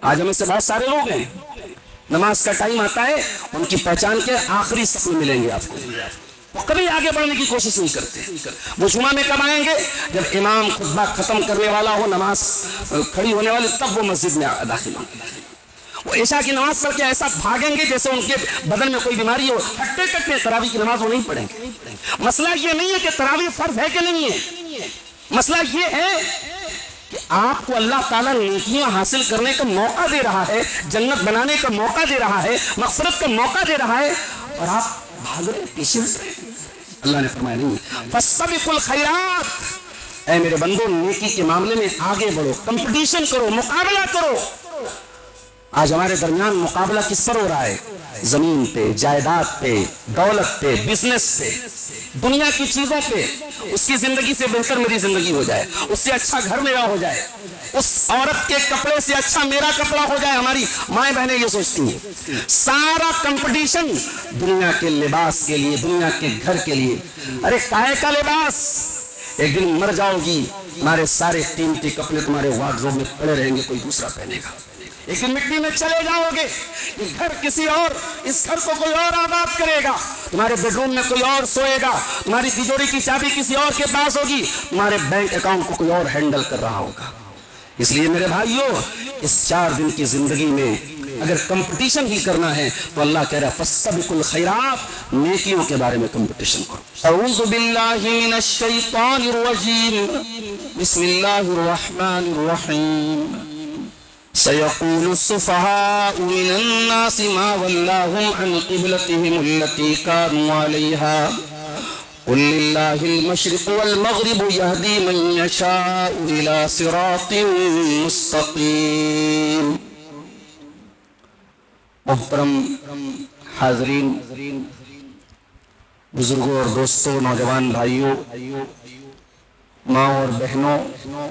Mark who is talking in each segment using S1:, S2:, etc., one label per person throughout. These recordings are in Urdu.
S1: آج ہمیں سے بہت سارے لوگ ہیں، نماز کا ٹائم آتا ہے ان کی پہچان کے آخری صف میں ملیں گے آپ کو، وہ کبھی آگے بڑھنے کی کوشش نہیں کرتے۔ وہ جمعہ میں کب آئیں گے؟ جب امام خطبہ ختم کرنے والا ہو، نماز کھڑی ہونے والی، تب وہ مسجد میں داخل ہوں گے۔ وہ عشاء کی نماز پڑھ کے ایسا بھاگیں گے جیسے ان کے بدن میں کوئی بیماری ہو، ہٹتے کٹتے تراویح کی نماز وہ نہیں پڑھیں گے۔ مسئلہ یہ نہیں ہے کہ تراویح فرض ہے کہ نہیں ہے، مسئلہ یہ ہے کہ آپ کو اللہ تعالیٰ نیکیاں حاصل کرنے کا موقع دے رہا ہے، جنت بنانے کا موقع دے رہا ہے، مغفرت کا موقع دے رہا ہے، اور آپ بھاگ رہے پیچھے ہٹ رہے ہیں۔ اللہ نے فرمایا نہیں، فاستبقوا الخیرات، اے میرے بندو نیکی کے معاملے میں آگے بڑھو، کمپٹیشن کرو، مقابلہ کرو۔ آج ہمارے درمیان مقابلہ کس پر ہو رہا ہے؟ زمین پہ، جائیداد پہ، دولت پہ، بزنس پہ، دنیا کی چیزوں پہ۔ اس کی زندگی سے بہتر میری زندگی ہو جائے، اس سے اچھا گھر میرا ہو جائے، اس عورت کے کپڑے سے اچھا میرا کپڑا ہو جائے۔ ہماری مائیں بہنیں یہ سوچتی ہیں، سارا کمپٹیشن دنیا کے لباس کے لیے، دنیا کے گھر کے لیے۔ ارے کائے کا لباس؟ ایک دن مر جاؤ گی، تمہارے سارے قیمتی کپڑے تمہارے وارڈروب میں پڑے رہیں گے، کوئی دوسرا پہنے گا۔ ایک دن مٹی میں چلے جاؤ گے، یہ گھر کسی اور، اس گھر کو کوئی اور آباد کرے گا، تمہارے بیڈ روم میں کوئی اور سوئے گا، تمہاری تجوری کی چابی کسی اور کے پاس ہوگی، تمہارے بینک اکاؤنٹ کو کوئی اور ہینڈل کر رہا ہوگا۔ اس لیے میرے بھائیو، اس 4 دن کی زندگی میں اگر کمپٹیشن ہی کرنا ہے تو اللہ کہہ رہا ہے فاستبقوا الخیرات، نیکیوں کے بارے میں کمپٹیشن کرو۔ اعوذ باللہ من الشیطان الرجیم، بسم اللہ الرحمن الرحیم۔ سيقول السفهاء من الناس ما ولاهم عن قبلتهم التي كانوا عليها قل لله المشرق والمغرب يهدي من يشاء إلى صراط مستقيم۔ محترم حاضرین، بزرگوں اور دوستوں، نوجوان بھائیوں، ماں اور بہنوں،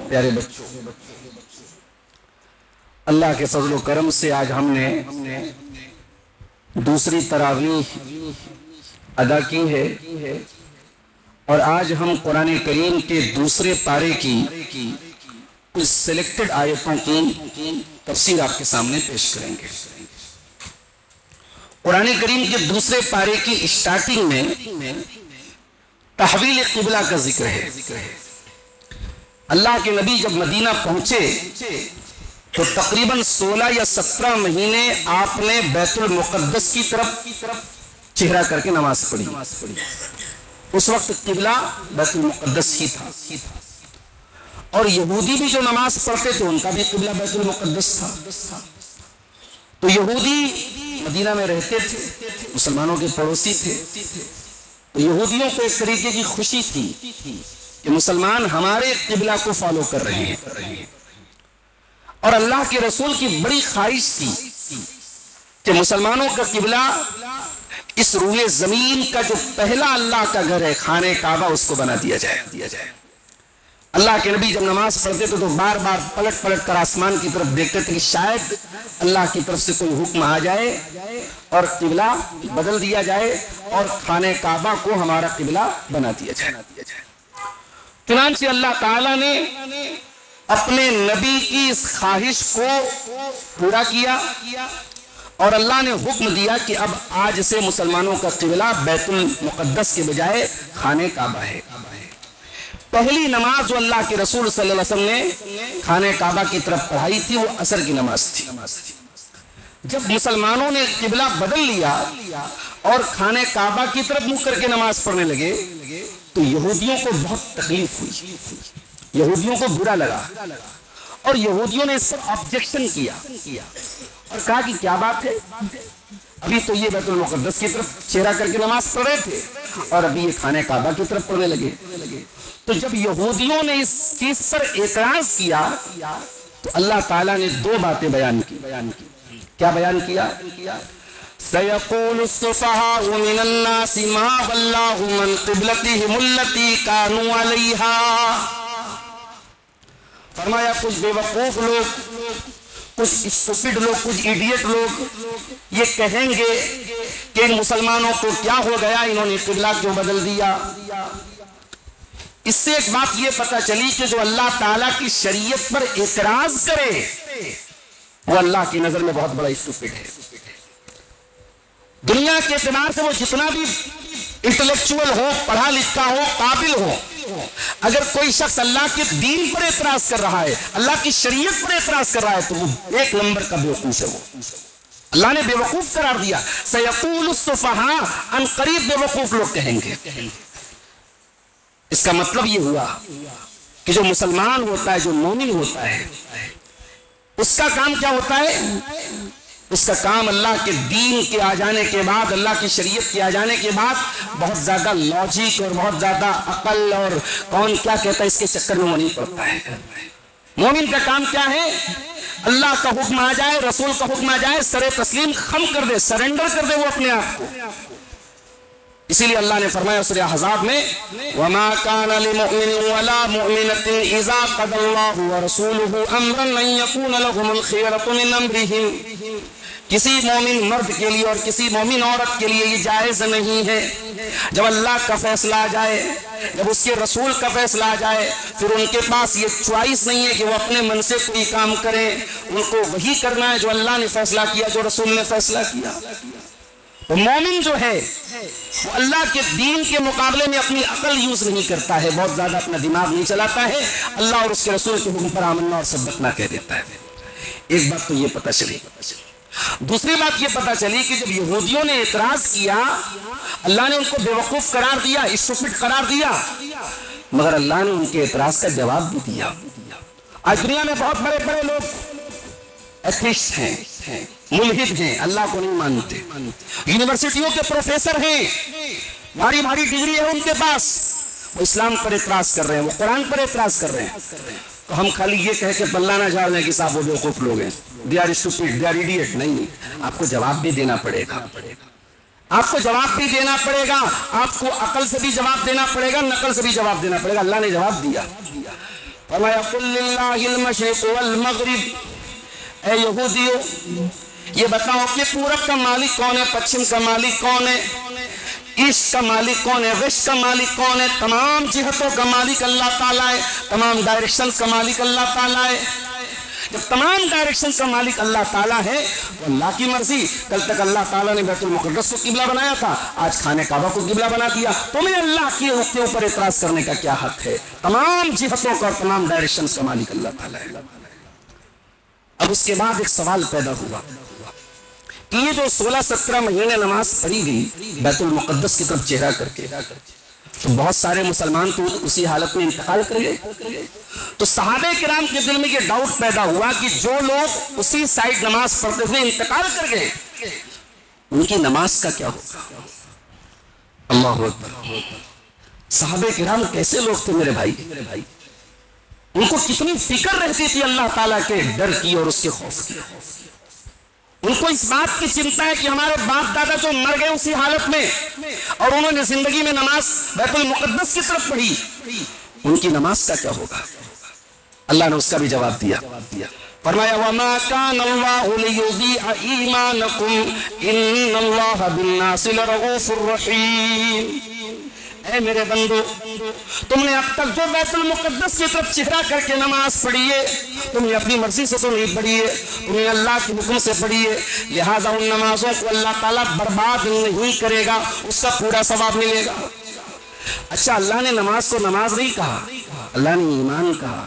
S1: پیارے بچوں، اللہ کے فضل و کرم سے آج ہم نے دوسری تراویح ادا کی ہے، اور آج ہم قرآن کریم کے دوسرے پارے کی کچھ سلیکٹڈ آیتوں کی تفسیر آپ کے سامنے پیش کریں گے۔ قرآن کریم کے دوسرے پارے کی اسٹارٹنگ میں تحویل قبلہ کا ذکر ہے۔ اللہ کے نبی جب مدینہ پہنچے تو تقریباً 16 یا 17 مہینے آپ نے بیت المقدس کی طرف چہرہ کر کے نماز پڑھی۔ اس وقت قبلہ بیت المقدس ہی تھا، اور یہودی بھی جو نماز پڑھتے تھے ان کا بھی قبلہ بیت المقدس تھا۔ تو یہودی مدینہ میں رہتے تھے، مسلمانوں کے پڑوسی تھے، تو یہودیوں کو ایک طریقے کی خوشی تھی کہ مسلمان ہمارے قبلہ کو فالو کر رہے ہیں، اور اللہ کے رسول کی بڑی خواہش تھی کہ مسلمانوں کا قبلہ اس روئے زمین کا جو پہلا اللہ کا گھر ہے خانہ کعبہ، اس کو بنا دیا جائے۔ اللہ کے نبی جب نماز پڑھتے تھے تو بار بار پلٹ پلٹ کر آسمان کی طرف دیکھتے تھے کہ شاید اللہ کی طرف سے کوئی حکم آ جائے اور قبلہ بدل دیا جائے اور خانہ کعبہ کو ہمارا قبلہ بنا دیا جائے۔ چنانچہ اللہ تعالیٰ نے اپنے نبی کی اس خواہش کو پورا کیا، اور اللہ نے حکم دیا کہ اب آج سے مسلمانوں کا قبلہ بیت المقدس کے بجائے خانہ کعبہ ہے۔ پہلی نماز جو اللہ کے رسول صلی اللہ علیہ وسلم نے خانہ کعبہ کی طرف پڑھائی تھی وہ عصر کی نماز تھی۔ جب مسلمانوں نے قبلہ بدل لیا اور خانہ کعبہ کی طرف منہ کر کے نماز پڑھنے لگے تو یہودیوں کو بہت تکلیف ہوئی، یہودیوں کو برا لگا، اور یہودیوں نے اس پر آبجیکشن کیا اور کہا کہ کیا بات ہے، ابھی تو یہ بیت المقدس کی طرف چہرہ کر کے نماز پڑھ رہے تھے اور ابھی یہ خانہ کعبہ کی طرف پڑھنے لگے۔ تو جب یہودیوں نے اس چیز پر اعتراض کیا تو اللہ تعالیٰ نے 2 باتیں بیان کی۔ کیا بیان کیا؟ سَيَقُولُ السُّفَهَاءُ مِنَ النَّاسِ مَا وَلَّاهُمْ عَنْ قِبْلَتِهِمُ الَّتِي كَانُوا عَلَيْهَا۔ فرمایا کچھ بے وقوف لوگ، کچھ اسٹوپڈ لوگ، کچھ ایڈیٹ لوگ یہ کہیں گے کہ ان مسلمانوں کو کیا ہو گیا، انہوں نے قبلہ کیوں بدل دیا۔ اس سے ایک بات یہ پتہ چلی کہ جو اللہ تعالیٰ کی شریعت پر اعتراض کرے وہ اللہ کی نظر میں بہت بڑا اسٹوپڈ ہے. دنیا کے اعتبار سے وہ جتنا بھی انٹلیکچوئل ہو، پڑھا لکھا ہو، قابل ہو، اگر کوئی شخص اللہ کے دین پر اعتراض کر رہا ہے، اللہ کی شریعت پر اعتراض کر رہا ہے، تو وہ ایک نمبر کا بیوقوف ہے. وہ اللہ نے بیوقوف قرار دیا. سیقول السفہاء، ان قریب بیوقوف لوگ کہیں گے. اس کا مطلب یہ ہوا کہ جو مسلمان ہوتا ہے، جو مومن ہوتا ہے، اس کا کام کیا ہوتا ہے؟ اس کا کام اللہ کے دین کے آ جانے کے بعد، اللہ کی شریعت کے آ جانے کے بعد بہت زیادہ لاجک اور بہت زیادہ عقل اور کون کیا کہتا ہے اس کے چکر میں وہ نہیں پڑتا ہے. مومن کا کام کیا ہے؟ اللہ کا حکم آ جائے، رسول کا حکم آ جائے، سر تسلیم خم کر دے، سرنڈر کر دے وہ اپنے آپ کو. اسی لیے اللہ نے فرمایا سورہ احزاب میں وَمَا كَانَ لِمُؤْمِنٍ وَلَا مُؤْمِنَةٍ إِذَا قَضَى اللَّهُ وَرَسُولُهُ أَمْرًا أَن يَكُونَ لَهُمُ الْخِيَرَةُ مِنْ أَمْرِهِمْ. کسی مومن مرد کے لیے اور کسی مومن عورت کے لیے یہ جائز نہیں ہے جب اللہ کا فیصلہ آ جائے، جب اس کے رسول کا فیصلہ آ جائے، پھر ان کے پاس یہ چوائس نہیں ہے کہ وہ اپنے من سے کوئی کام کریں. ان کو وہی کرنا ہے جو اللہ نے فیصلہ کیا، جو رسول نے فیصلہ کیا. تو مومن جو ہے وہ اللہ کے دین کے مقابلے میں اپنی عقل یوز نہیں کرتا ہے، بہت زیادہ اپنا دماغ نہیں چلاتا ہے، اللہ اور اس کے رسول کے حکم پر آمنا اور صدقنا کہہ دیتا ہے. ایک بات تو یہ پتہ چلی. دوسری بات یہ پتہ چلی کہ جب یہودیوں نے اعتراض کیا، اللہ نے ان کو بیوقوف قرار دیا، اسٹوپڈ قرار دیا، مگر اللہ نے ان کے اعتراض کا جواب بھی دیا. آج دنیا میں بہت بڑے بڑے لوگ ایتھیسٹ ہیں، ملحد ہیں، اللہ کو نہیں مانتے، یونیورسٹیوں کے پروفیسر ہیں، بھاری بھاری ڈگری ہے ان کے پاس، وہ اسلام پر اعتراض کر رہے ہیں، وہ قرآن پر اعتراض کر رہے ہیں. تو ہم خالی یہ کہہ کے پلہ نہ جھاڑ لیں کہ صاحب وہ بیوقوف لوگ ہیں، they are stupid, they are idiot. نہیں، آپ کو جواب بھی دینا پڑے گا، آپ کو جواب بھی دینا پڑے گا، آپ کو عقل سے بھی جواب دینا پڑے گا، نقل سے بھی جواب دینا پڑے گا. اللہ نے جواب دیا. فرمایا قل للہ المشرق والمغرب، اے یہودیو یہ بتاؤ کہ پورب کا مالک کون ہے، پچھم کا مالک کون ہے، ایسٹ کا مالک کون ہے، ویسٹ کا مالک کون ہے؟ تمام جہتوں کا مالک اللہ تعالیٰ ہے، تمام ڈائریکشنز کا مالک اللہ تعالیٰ ہے. جب تمام ڈائریکشنز کا مالک اللہ تعالیٰ ہے تو اللہ کی مرضی. کل تک اللہ تعالیٰ نے بیت المقدس کو قبلہ بنایا تھا، آج خانہ کعبہ کو قبلہ بنا دیا. تمہیں اللہ کے اوپر اعتراض کرنے کا کیا حق ہے؟ تمام جہتوں کا اور تمام ڈائریکشنز کا مالک اللہ تعالیٰ ہے. اب اس کے بعد ایک سوال پیدا ہوا کہ یہ جو 16-17 مہینے نماز پڑھی گئی بیت المقدس کی طرف چہرہ کر کے، تو بہت سارے مسلمان تو اسی حالت میں انتقال کر گئے. تو صحابہ کرام کے دل میں یہ ڈاؤٹ پیدا ہوا کہ جو لوگ اسی سائڈ نماز پڑھتے ہوئے انتقال کر گئے ان کی نماز کا کیا ہوگا؟ اللہ اکبر. صحابہ کرام کیسے لوگ تھے میرے بھائی؟ ان کو کتنی فکر رہتی تھی اللہ تعالیٰ کے ڈر کی اور اس کے خوف کی. ان کو اس بات کی چنتا ہے کہ ہمارے باپ دادا جو مر گئے اسی حالت میں اور انہوں نے زندگی میں نماز بیت المقدس کی طرف پڑھی، ان کی نماز کا کیا ہوگا؟ اللہ نے اس کا بھی جواب دیا. فرمایا وَمَا كَانَ اللَّهُ لِيُضِيعَ إِيمَانَكُمْ إِنَّ اللَّهَ بِالنَّاسِ لَرَءُوفٌ رَحِيمٌ. اے میرے بندو، تم نے اب تک جو بیت المقدس کی طرف چہرہ کر کے نماز پڑھی ہے، تم نے اپنی مرضی سے تو نہیں پڑھی ہے، تم نے اللہ کے حکم سے پڑھی ہے، لہٰذا ان نمازوں کو اللہ تعالیٰ برباد نہیں کرے گا، اس کا پورا ثواب ملے گا. اچھا، اللہ نے نماز کو نماز نہیں کہا، اللہ نے ایمان کہا.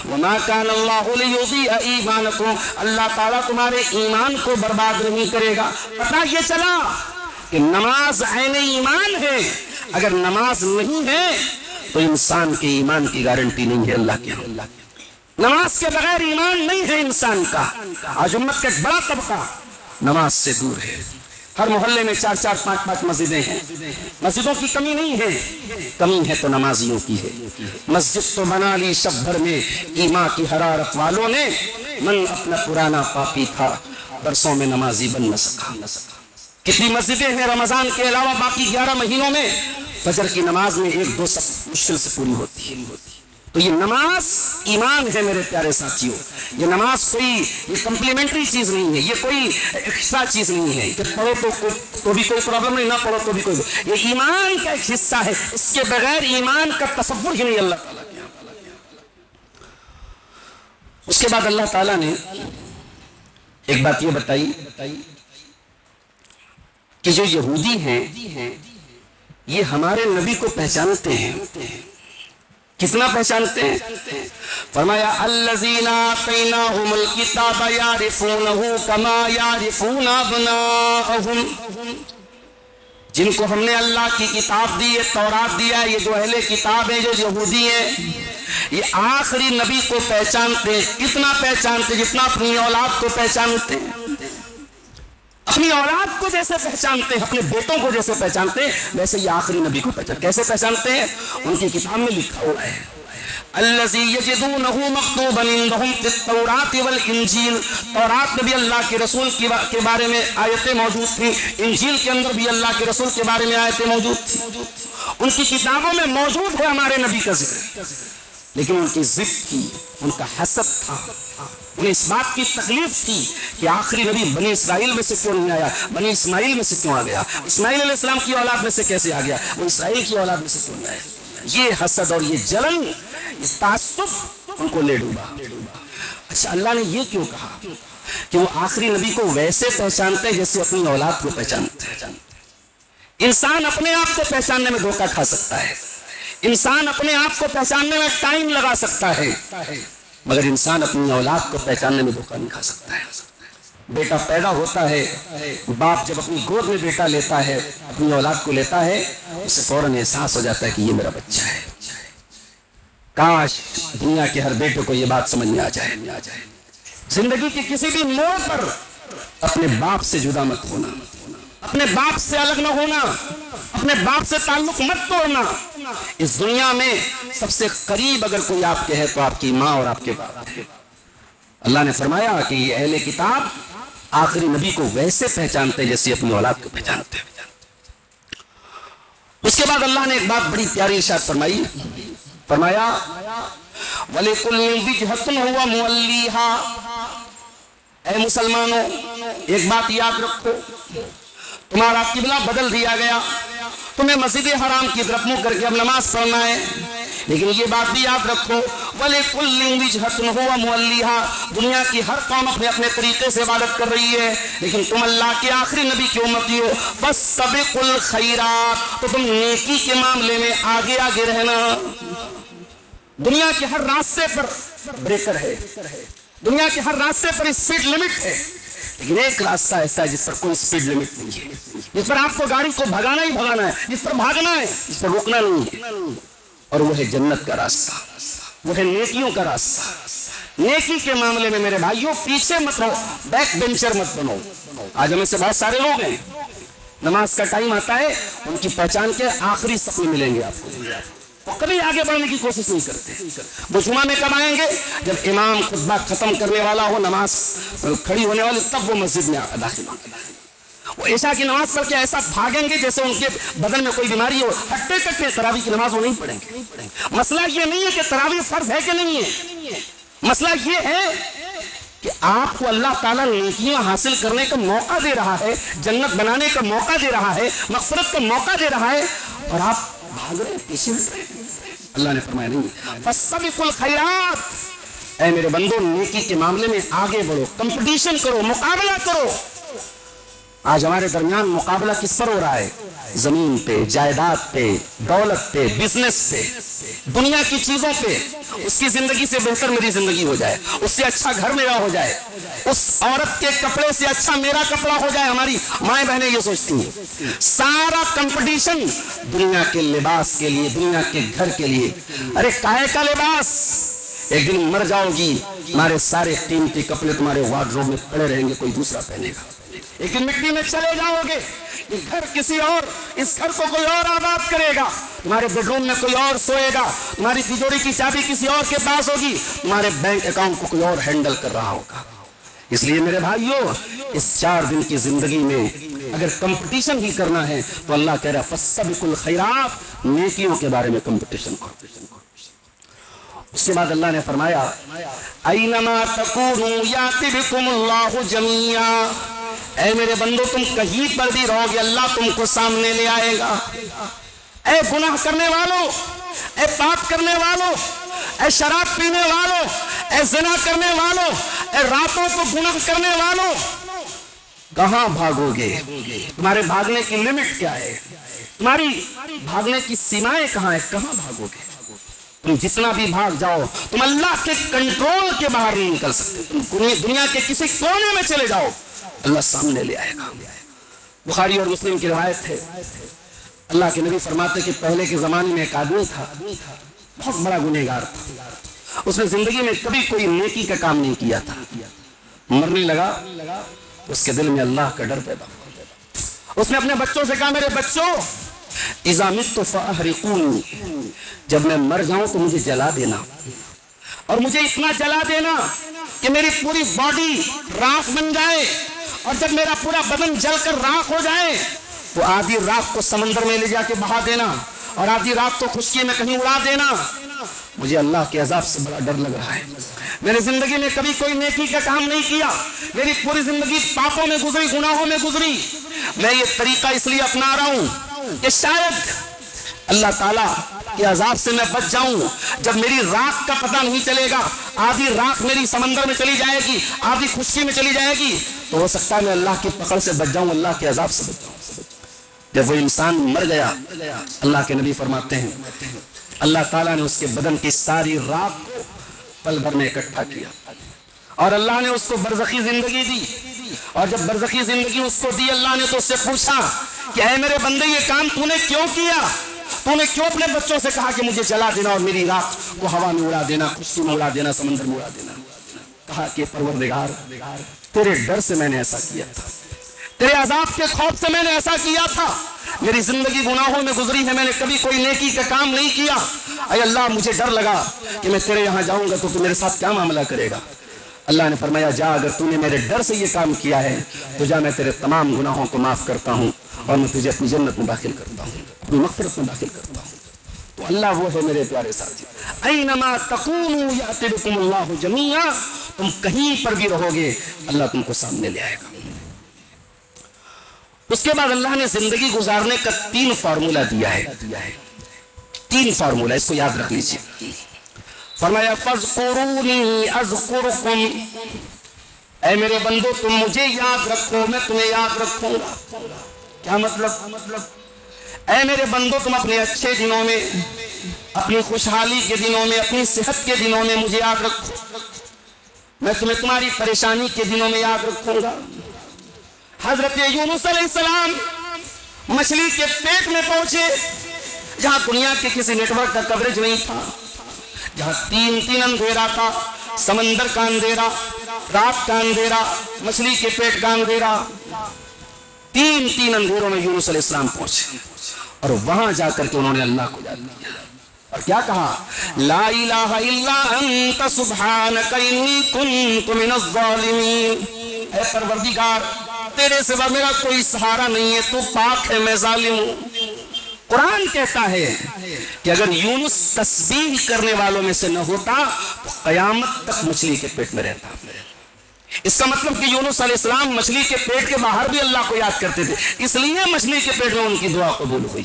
S1: وَمَا كَانَ اللَّهُ لِيُضِيعَ إِيمَانَكُمْ، اللہ تعالیٰ تمہارے ایمان کو برباد نہیں کرے گا. پتہ یہ چلا کہ نماز عین ایمان ہے. اگر نماز نہیں ہے تو انسان کے ایمان کی گارنٹی نہیں ہے اللہ کے. نماز کے بغیر ایمان نہیں ہے انسان کا. آج امت کا ایک بڑا طبقہ نماز سے دور ہے. ہر محلے میں 4-4 5-5 مسجدیں ہیں. مسجدوں کی کمی نہیں ہے، کمی ہے تو نمازیوں کی ہے. مسجد تو بنا لی شب بھر میں ایمان کی حرارت والوں نے، من اپنا پرانا پاپی تھا برسوں میں نمازی بن نہ سکا. کتنی مسجدیں ہیں رمضان کے علاوہ باقی 11 مہینوں میں فجر کی نماز میں 1-2 سب مشکل سے پوری ہوتی ہے. تو یہ نماز ایمان ہے میرے پیارے ساتھیوں. یہ نماز کوئی یہ کمپلیمنٹری چیز نہیں ہے، یہ کوئی ایکسٹرا چیز نہیں ہے کہ پڑھو تو بھی کوئی پرابلم نہیں، نہ پڑھو تو بھی کوئی. یہ ایمان کا ایک حصہ ہے، اس کے بغیر ایمان کا تصور ہی نہیں اللہ تعالیٰ کے. اس کے بعد اللہ تعالیٰ نے ایک بات یہ بتائیے کہ جو یہودی ہیں یہ ہمارے نبی کو پہچانتے ہیں، کتنا پہچانتے ہیں؟ فرمایا الذین آتیناہم الکتاب یعرفونہ کما یعرفون ابناءہم، جن کو ہم نے اللہ کی کتاب دی ہے، تورات دیا ہے، یہ جو اہل کتاب ہیں، جو یہودی ہیں، یہ آخری نبی کو پہچانتے ہیں۔ کتنا پہچانتے؟ جتنا اپنی اولاد کو پہچانتے ہیں، اپنی اولاد کو جیسے پہچانتے ہیں، اپنے بیٹوں کو جیسے پہچانتے ہیں، ویسے یہ آخری نبی کو پہچانتے۔ کیسے پہچانتے ہیں؟ ان کی کتاب میں لکھا ہوا ہے الذی یجدونہ مکتوبا عندہم فی التوراۃ والانجیل، تورات میں بھی اللہ کے رسول کے بارے میں آیتیں موجود تھیں، انجیل کے اندر بھی اللہ کے رسول کے بارے میں آیتیں موجود تھیں، ان کی کتابوں میں موجود ہے ہمارے نبی کا ذکر، لیکن ان کی ضد تھی، ان کا حسد تھا، انہیں اس بات کی تکلیف تھی کہ آخری نبی بنی اسرائیل میں سے کیوں نہیں آیا، بنی اسماعیل میں سے کیوں آ گیا، اسماعیل علیہ السلام کی اولاد میں سے کیسے آ گیا، وہ اسرائیل کی اولاد میں سے کیوں نہیں آیا۔ یہ حسد اور یہ جلن، یہ تعصب ان کو لے ڈوبا۔ اچھا اللہ نے یہ کیوں کہا کہ وہ آخری نبی کو ویسے پہچانتے ہیں جیسے اپنی اولاد کو پہچانتے ہیں؟ انسان اپنے آپ کو پہچاننے میں دھوکہ کھا سکتا ہے، انسان اپنے آپ کو پہچاننے میں ٹائم لگا سکتا ہے، مگر انسان اپنی اولاد کو پہچاننے میں دھوکہ نہیں کھا سکتا ہے۔ بیٹا پیدا ہوتا ہے، باپ جب اپنی گود میں بیٹا لیتا ہے، اپنی اولاد کو لیتا ہے، اسے فوراً احساس ہو جاتا ہے کہ یہ میرا بچہ ہے۔ کاش دنیا کے ہر بیٹے کو یہ بات سمجھ میں آ جائے، زندگی کے کسی بھی موڑ پر اپنے باپ سے جدا مت ہونا، اپنے باپ سے الگ نہ ہونا، اپنے باپ سے تعلق مت توڑنا۔ اس دنیا میں سب سے قریب اگر کوئی آپ کے ہے تو آپ کی ماں اور آپ کے باپ۔ اللہ نے فرمایا کہ یہ اہل کتاب آخری نبی کو ویسے پہچانتے جیسے اپنی اولاد کو پہچانتے ہیں۔ اس کے بعد اللہ نے ایک بات بڑی پیاری ارشاد فرمائی، فرمایا وَلِكُلٍّ وِجْهَةٌ هُوَ مُوَلِّيهَا، اے مسلمانوں ایک بات یاد رکھو، تمہارا قبلہ بدل دیا گیا، تمہیں مسجد حرام کی طرف منہ کر کے اب نماز پڑھنا ہے، لیکن یہ بات بھی یاد رکھو وَلِكُلٍّ وِجْهَةٌ هُوَ مُوَلِّيهَا، دنیا کی ہر قوم اپنے اپنے طریقے سے عبادت کر رہی ہے، لیکن تم اللہ کے آخری نبی کی امتی ہو، فَاسْتَبِقُوا الْخَيْرَاتِ، تو تم نیکی کے معاملے میں آگے آگے رہنا۔ دنیا کے ہر راستے پر بریکر ہے، دنیا کے ہر راستے پر اسپیڈ لمٹ ہے، لیکن ایک راستہ ایسا ہے جس پر کوئی اسپیڈ لمٹ نہیں ہے، جس پر آپ کو گاڑی کو بھگانا ہی بھگانا ہے، جس پر بھاگنا ہے، جس پر روکنا نہیں ہے، اور وہ ہے جنت کا راستہ، وہ ہے نیکیوں کا راستہ۔ نیکی کے معاملے میں میرے بھائیوں پیچھے مت رہو، بیک بینچر مت بنو۔ آج ہمیں سے بہت سارے لوگ ہیں، نماز کا ٹائم آتا ہے ان کی پہچان کے آخری صف میں ملیں گے آپ کو، وہ کبھی آگے بڑھنے کی کوشش نہیں کرتے۔ وہ جمعہ میں کب آئیں گے؟ جب امام خطبہ ختم کرنے والا ہو، نماز کھڑی ہونے والی، تب وہ مسجد میں داخل ہوں گے۔ وہ عشاء کی نماز پڑھ کے ایسا بھاگیں گے جیسے ان کے بدن میں کوئی بیماری ہو، ہٹے کٹے تراویح کی نماز وہ نہیں پڑھیں گے۔ مسئلہ یہ نہیں ہے کہ تراویح فرض ہے کہ نہیں ہے، مسئلہ یہ ہے کہ آپ کو اللہ تعالیٰ نیکیاں حاصل کرنے کا موقع دے رہا ہے، جنت بنانے کا موقع دے رہا ہے، مغفرت کا موقع دے رہا ہے، اور آپ بھاگ رہے ہیں، پیچھے ہٹ رہے ہیں۔ اللہ نے فرمایا نہیں، فَاسْتَبِقُوا الْخَيْرَاتِ، اے میرے بندو نیکی کے معاملے میں آگے بڑھو، کمپٹیشن کرو، مقابلہ کرو۔ آج ہمارے درمیان مقابلہ کس پر ہو رہا ہے؟ زمین پہ، جائیداد پہ، دولت پہ، بزنس پہ، دنیا کی چیزوں پہ۔ اس کی زندگی سے بہتر میری زندگی ہو جائے، اس سے اچھا گھر میرا ہو جائے، اس عورت کے کپڑے سے اچھا میرا کپڑا ہو جائے۔ ہماری مائیں بہنیں یہ سوچتی ہیں۔ سارا کمپٹیشن دنیا کے لباس کے لیے، دنیا کے گھر کے لیے۔ ارے کائے کا لباس؟ ایک دن مر جاؤ گی، تمہارے سارے قیمتی کپڑے تمہارے وارڈروب میں پڑے رہیں گے، کوئی دوسرا پہنے گا۔ ایک دن مٹی میں چلے جاؤ گے، یہ گھر کسی اور، اس گھر کو کوئی اور آباد کرے گا، تمہارے بیڈ روم میں کوئی اور سوئے گا، تمہاری تجوری کی چابی کسی اور کے پاس ہوگی، تمہارے بینک اکاؤنٹ کو کوئی اور ہینڈل کر رہا ہوگا۔ اس لیے میرے بھائیوں اس 4 دن کی زندگی میں اگر کمپٹیشن ہی کرنا ہے تو اللہ کہہ رہا ہے فَاسْتَبِقُوا الْخَيْرَاتِ، نیکیوں کے بارے میں کمپٹیشن کرو۔ اس کے بعد اللہ نے فرمایا اَيْنَمَا تَكُونُوا يَأْتِ بِكُمُ اللَّهُ جَمِيعًا، اے میرے بندو تم کہیں پر بھی رہو گے اللہ تم کو سامنے لے آئے گا۔ اے گناہ کرنے والوں، اے پاپ کرنے والوں، اے شراب پینے والوں، اے زنا کرنے والوں، اے راتوں کو گناہ کرنے والوں، کہاں بھاگو گے؟ تمہارے بھاگنے کی لمٹ کیا ہے؟ تمہاری بھاگنے کی سیمائیں کہاں ہے؟ کہاں بھاگو گے؟ تم جتنا بھی بھاگ جاؤ تم اللہ کے کنٹرول کے باہر نہیں نکل سکتے. تم دنیا کے کسی کونے میں چلے جاؤ اللہ سامنے لے آئے گا. بخاری اور مسلم کی روایت ہے، اللہ کے نبی فرماتے کہ پہلے کے زمانے میں ایک آدمی تھا، بہت بڑا گنہگار تھا. اس نے زندگی میں کبھی کوئی نیکی کا کام نہیں کیا تھا. مرنے لگا، اس کے دل میں اللہ کا ڈر پیدا ہوا. اس نے اپنے بچوں سے کہا میرے بچوں اذا مت فاحرقونی، جب میں مر جاؤں تو مجھے جلا دینا، اور مجھے اتنا جلا دینا کہ میری پوری باڈی راکھ بن جائے، اور جب میرا پورا بدن جل کر راکھ ہو جائے تو آدھی راکھ کو سمندر میں لے جا کے بہا دینا اور آدھی راکھ کو خشکی میں کہیں اڑا دینا. مجھے اللہ کے عذاب سے بڑا ڈر لگ رہا ہے. میں نے زندگی میں کبھی کوئی نیکی کا کام نہیں کیا، میری پوری زندگی پاپوں میں گزری، گناہوں میں گزری. میں یہ طریقہ اس لیے اپنا رہا ہوں کہ شاید اللہ تعالیٰ کے عذاب سے میں بچ جاؤں. جب میری راکھ کا پتہ نہیں چلے گا، آدھی راکھ میری سمندر میں چلی جائے گی، آدھی خشکی میں چلی جائے گی، تو ہو سکتا ہے میں اللہ کی پکڑ سے بچ جاؤں، اللہ کے عذاب سے بچ جاؤں. جب وہ انسان مر گیا، اللہ کے نبی فرماتے ہیں اللہ تعالیٰ نے اس کے بدن کی ساری راکھ کو پل بھر میں اکٹھا کیا اور اللہ نے اس کو برزخی زندگی دی. اور جب برزخی زندگی اس کو دی، اللہ نے تو اس سے پوچھا کہ اے میرے بندے یہ کام تو نے کیوں کیا؟ تو نے کیوں اپنے بچوں سے کہا کہ مجھے جلا دینا اور میری راکھ کو ہوا میں اڑا دینا، خشکی میں اڑا دینا، سمندر میں اڑا دینا؟ کہا کہ پروردگار تیرے ڈر سے میں نے ایسا کیا تھا، تیرے عذاب کے خوف سے میں نے ایسا کیا تھا. میری زندگی گناہوں میں گزری ہے، میں نے کبھی کوئی نیکی کا کام نہیں کیا. اے اللہ مجھے ڈر لگا کہ میں تیرے یہاں جاؤں گا تو میرے ساتھ کیا معاملہ کرے گا. اللہ نے فرمایا جا، اگر تو نے میرے ڈر سے یہ کام کیا ہے تو جا، میں تیرے تمام گناہوں کو معاف کرتا ہوں اور میں تجھے اپنی جنت میں داخل کرتا ہوں، اپنی مغفرت میں داخل کرتا ہوں. تو اللہ وہ ہے میرے پیارے ساتھی، اینما تکونوا یأتی بکم اللہ جمیعا، تم کہیں پر بھی رہو گے اللہ تم کو سامنے لے آئے گا. اس کے بعد اللہ نے زندگی گزارنے کا 3 فارمولہ دیا ہے. 3 فارمولہ، اس کو یاد رکھ لیجیے. فرمایا فاذکرونی اذکرکم، اے میرے بندو تم مجھے یاد رکھو میں تمہیں یاد رکھوں گا. کیا مطلب؟ اے میرے بندو تم اپنے اچھے دنوں میں، اپنی خوشحالی کے دنوں میں، اپنی صحت کے دنوں میں مجھے یاد رکھو، میں تمہیں تمہاری پریشانی کے دنوں میں یاد رکھوں گا. حضرت یونس علیہ السلام مچھلی کے پیٹ میں پہنچے، جہاں دنیا کے کسی نیٹ ورک کا کوریج نہیں تھا، جہاں 3 اندھیرا تھا، سمندر کا اندھیرا، رات کا اندھیرا، مچھلی کے پیٹ کا اندھیرا. 3 اندھیروں میں یونس علیہ السلام پہنچے اور وہاں جا کر کے انہوں نے اللہ کو یاد کیا اور کیا کہا؟ لا الہ الا انت سبحانک انی کنت من الظالمین. اے پروردگار تیرے سوا میرا کوئی سہارا نہیں ہے، تو پاک ہے، میں ظالم ہوں. قرآن کہتا ہے کہ اگر یونس تسبیح کرنے والوں میں سے نہ ہوتا تو قیامت تک مچھلی کے پیٹ میں رہتا. اس کا مطلب کہ یونس علیہ السلام مچھلی کے پیٹ کے باہر بھی اللہ کو یاد کرتے تھے، اس لیے مچھلی کے پیٹ میں ان کی دعا قبول ہوئی.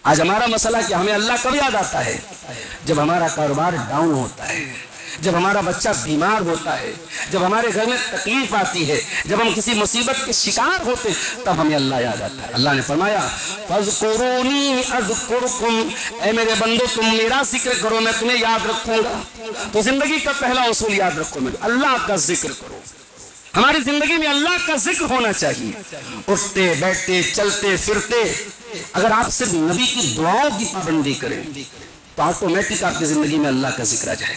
S1: آج ہمارا مسئلہ کہ ہمیں اللہ کب یاد آتا ہے؟ جب ہمارا کاروبار ڈاؤن ہوتا ہے، جب ہمارا بچہ بیمار ہوتا ہے، جب ہمارے گھر میں تکلیف آتی ہے، جب ہم کسی مصیبت کے شکار ہوتے تب ہمیں اللہ یاد آتا ہے. اللہ نے فرمایا فاذکرونی اذکرکم، اے میرے بندو تم میرا ذکر کرو میں تمہیں یاد رکھوں گا. تو زندگی کا پہلا اصول یاد رکھو، میں اللہ کا ذکر کرو. ہماری زندگی میں اللہ کا ذکر ہونا چاہیے. اٹھتے بیٹھتے چلتے پھرتے اگر آپ صرف نبی کی دعاؤں کی پابندی کریں تو آٹومیٹک آپ کی زندگی میں اللہ کا ذکر آ جائے.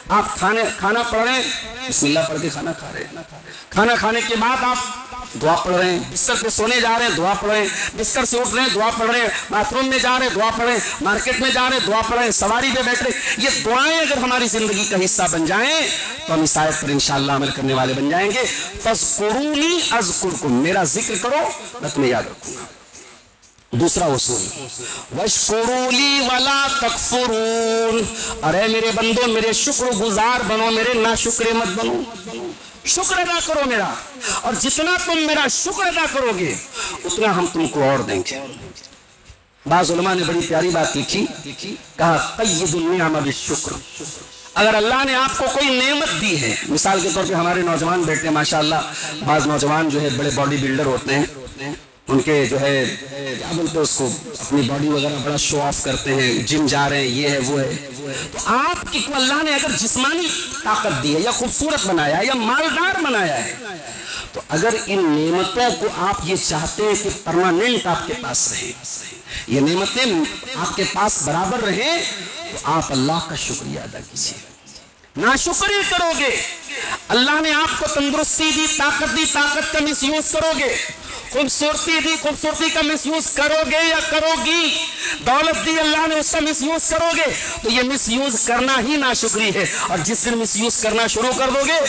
S1: آپ کھانا پڑھ رہے ہیں، بسم اللہ پڑھ کے کھانا کھا رہے ہیں، کھانا کھانے کے بعد آپ دعا پڑھ رہے ہیں، بستر پہ سونے جا رہے ہیں دعا پڑھ رہے ہیں، بستر سے اٹھ رہے ہیں دعا پڑھ رہے ہیں، باتھ روم میں جا رہے ہیں دعا پڑھ رہے ہیں، مارکیٹ میں جا رہے ہیں دعا پڑھ رہے ہیں، سواری پہ بیٹھ رہے ہیں. یہ دعائیں اگر ہماری زندگی کا حصہ بن جائیں تو ہم اس آیت پر انشاءاللہ عمل کرنے والے بن جائیں گے. فاذکرونی اذکرکم، میرا ذکر کرو میں تمہیں یاد رکھوں گا. دوسرا اصول واشکروا لی ولا تکفرون، ارے میرے بندو میرے شکر گزار بنو، میرے ناشکرے مت بنو. شکر ادا کرو میرا، اور جتنا تم میرا شکر ادا کرو گے اتنا ہم تم کو اور دیں گے. بعض علماء نے بڑی پیاری بات لکھی، کہا قید النعم بالشکر. اگر اللہ نے آپ کو کوئی نعمت دی ہے، مثال کے طور پہ ہمارے نوجوان بیٹھے ہیں ماشاءاللہ، بعض نوجوان جو ہے بڑے باڈی بلڈر ہوتے ہیں، ان کے جو ہے کیا بولتے ہیں اس کو، اپنی باڈی وغیرہ بڑا شو آف کرتے ہیں، جم جا رہے ہیں، یہ ہے وہ ہے. تو آپ کی کو اللہ نے اگر جسمانی طاقت دی ہے یا خوبصورت بنایا ہے یا مالدار بنایا ہے، تو اگر ان نعمتوں کو آپ یہ چاہتے ہیں کہ پرماننٹ آپ کے پاس رہیں، یہ نعمتیں آپ کے پاس برابر رہیں، تو آپ اللہ کا شکریہ ادا کیجیے. ناشکری کرو گے، اللہ نے آپ کو تندرستی دی، طاقت دی، طاقت کا مس یوز کرو گے، خوبصورتی دی، خوبصورتی کا مس یوز کرو گے یا کرو گی، دولت دی اللہ نے، اس کا مس یوز کرو گے، تو یہ مس یوز کرنا ہی ناشکری ہے. اور جس دن مس یوز کرنا شروع کر دو گے،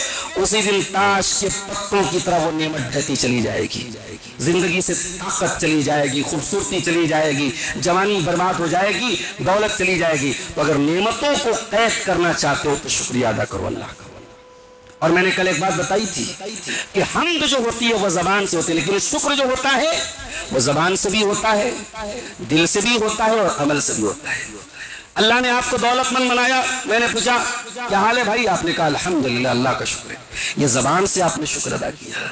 S1: اسی دن تاش کے پتوں کی طرح وہ نعمت ڈھہتی چلی جائے گی، زندگی سے طاقت چلی جائے گی، خوبصورتی چلی جائے گی، جوانی برباد ہو جائے گی، دولت چلی جائے گی. تو اگر نعمتوں کو قید کرنا چاہتے ہو تو شکریہ ادا کرو اللہ کا. اور میں نے کل ایک بات بتائی تھی کہ حمد جو ہوتی ہے وہ زبان سے ہوتی ہے، لیکن شکر جو ہوتا ہے وہ زبان سے بھی ہوتا ہے، دل سے بھی ہوتا ہے اور عمل سے بھی ہوتا ہے. اللہ نے آپ کو دولت مند بنایا، میں نے پوچھا کیا حال ہے بھائی، آپ نے کہا الحمدللہ، اللہ کا شکر ہے. یہ زبان سے آپ نے شکر ادا کیا،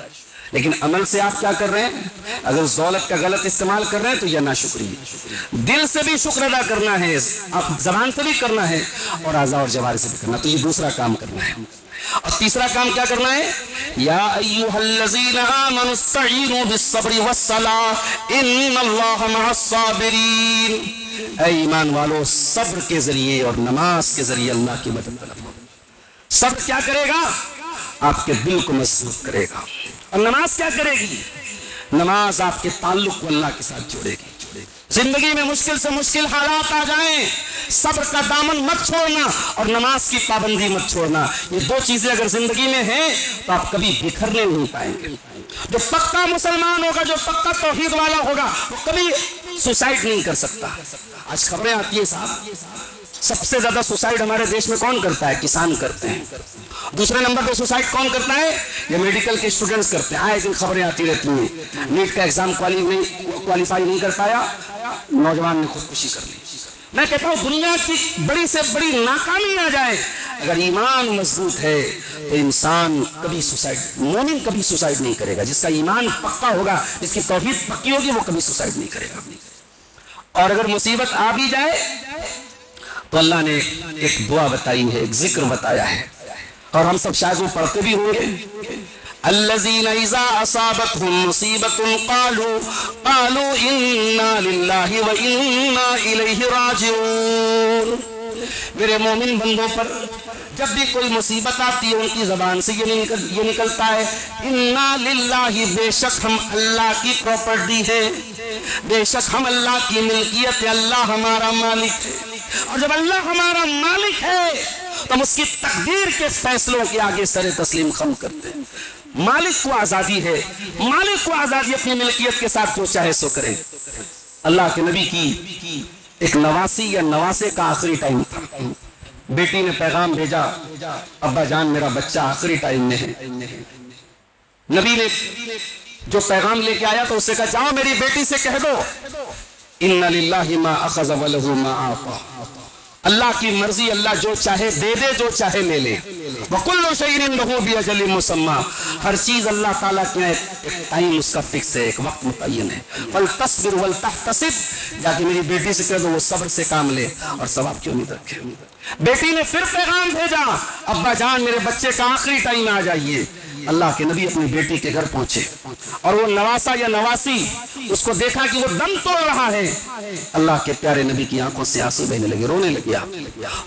S1: لیکن عمل سے آپ کیا کر رہے ہیں؟ اگر اس دولت کا غلط استعمال کر رہے ہیں تو یہ ناشکری ہے. دل سے بھی شکر ادا کرنا ہے، آپ زبان سے بھی کرنا ہے اور اعضاء اور جوارح سے بھی کرنا. تو یہ دوسرا کام کرنا ہے. اور تیسرا کام کیا کرنا ہے؟ یا ایھا الذین آمنوا استعینوا بالصبر والصلاۃ ان اللہ مع الصابرین. اے ایمان والو، صبر کے ذریعے اور نماز کے ذریعے اللہ کی مدد طلب کرو. صبر کیا کرے گا؟ آپ کے دل کو مضبوط کرے گا. اور نماز کیا کرے گی؟ نماز آپ کے تعلق کو اللہ کے ساتھ جوڑے گی. زندگی میں مشکل سے مشکل حالات آ جائیں، صبر کا دامن مت چھوڑنا اور نماز کی پابندی مت چھوڑنا. یہ دو چیزیں اگر زندگی میں ہیں تو آپ کبھی بکھرنے نہیں پائیں گے. جو پکا مسلمان ہوگا، جو پکا توحید والا ہوگا، وہ کبھی سوسائڈ نہیں کر سکتا. آج خبریں آتی ہیں صاحب، سب سے زیادہ سوسائڈ ہمارے دیش میں کون کرتا ہے؟ کسان کرتے ہیں. دوسرے نمبر پہ سوسائڈ کون کرتا ہے؟ یہ میڈیکل کے اسٹوڈنٹس کرتے ہیں. آئے دن خبریں آتی رہتی ہیں، نیٹ کا ایگزام کوالیفائی نہیں کر پایا، نوجوان نے خودکشی کر لی. میں کہتا ہوں دنیا کی بڑی سے بڑی ناکامی آ جائے، اگر ایمان مضبوط ہے تو انسان کبھی مومن کبھی سوسائڈ نہیں کرے گا. جس کا ایمان پکا ہوگا، جس کی توحید پکی ہوگی، وہ کبھی سوسائڈ نہیں کرے گا. اور اگر مصیبت آ بھی جائے تو اللہ نے ایک دعا بتائی ہے، ایک ذکر بتایا ہے، اور ہم سب شاید وہ پڑھتے بھی ہوں گے. الذین اذا اصابتهم مصیبت قالوا انا للہ وانا الیہ راجعون. میرے مومن بندوں پر جب بھی کوئی مصیبت آتی ہے، ان کی زبان سے یہ نکلتا ہے، انا للہ، بے شک ہم اللہ کی پراپرٹی ہے، بے شک ہم اللہ کی ملکیت ہے، اللہ ہمارا مالک ہے. اور جب اللہ ہمارا مالک ہے تو ہم اس کی تقدیر کے فیصلوں کے آگے سر تسلیم خم کرتے ہیں. مالک کو آزادی ہے، مالک کو آزادی اپنی ملکیت کے ساتھ جو چاہے سو کرے. اللہ کے نبی کی ایک نواسی یا نواسے کا آخری ٹائم تھا. بیٹی نے پیغام بھیجا، ابا جان میرا بچہ آخری ٹائم میں ہے. نبی نے جو پیغام لے کے آیا تو اسے کہا جاؤ میری بیٹی سے کہہ دو ان للہ ما اخذ ولہ ما اعطى. اللہ کی مرضی، اللہ جو چاہے دے دے، جو چاہے لے لے. وَكُلُّ شَيْءٍ لَهُ بِأَجَلٍ مُّسَمًّى. ہر چیز اللہ تعالیٰ کے ایک ٹائم اس کا فکس ہے، ایک وقت متعین ہے. فَلْتَصْبِرْ وَلْتَحْتَسِبْ. جا کے میری بیٹی سے کہہ دو وہ صبر سے کام لے اور ثواب کی امید رکھے. بیٹی نے پھر پیغام بھیجا، ابا جان میرے بچے کا آخری ٹائم آ جائیے. اللہ کے نبی اپنی بیٹی کے گھر پہنچے اور وہ نواسا یا نواسی اس کو دیکھا کہ وہ دم توڑ رہا ہے. اللہ کے پیارے نبی کی آنکھوں سے آنسو بہنے لگے، رونے لگے.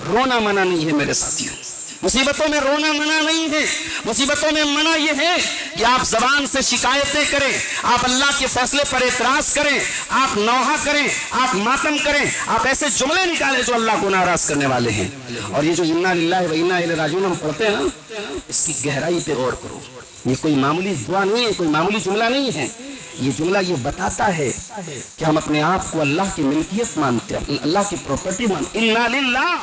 S1: رونا منع نہیں ہے میرے ساتھیوں، مصیبتوں میں رونا منع نہیں ہے. مصیبتوں میں منع یہ ہے کہ آپ زبان سے شکایتیں کریں، آپ اللہ کے فیصلے پر اعتراض کریں، آپ نوحہ کریں، آپ ماتم کریں، آپ ایسے جملے نکالیں جو اللہ کو ناراض کرنے والے ہیں. اور یہ جو انا للہ و انا الیہ راجعون ہم پڑھتے ہیں نا، اس کی گہرائی پہ غور کرو. یہ کوئی معمولی دعا نہیں ہے، کوئی معمولی جملہ نہیں ہے. یہ جملہ یہ بتاتا ہے کہ ہم اپنے آپ کو اللہ کی ملکیت مانتے ہیں، اللہ کی پراپرٹی مانتے ہیں. انا للہ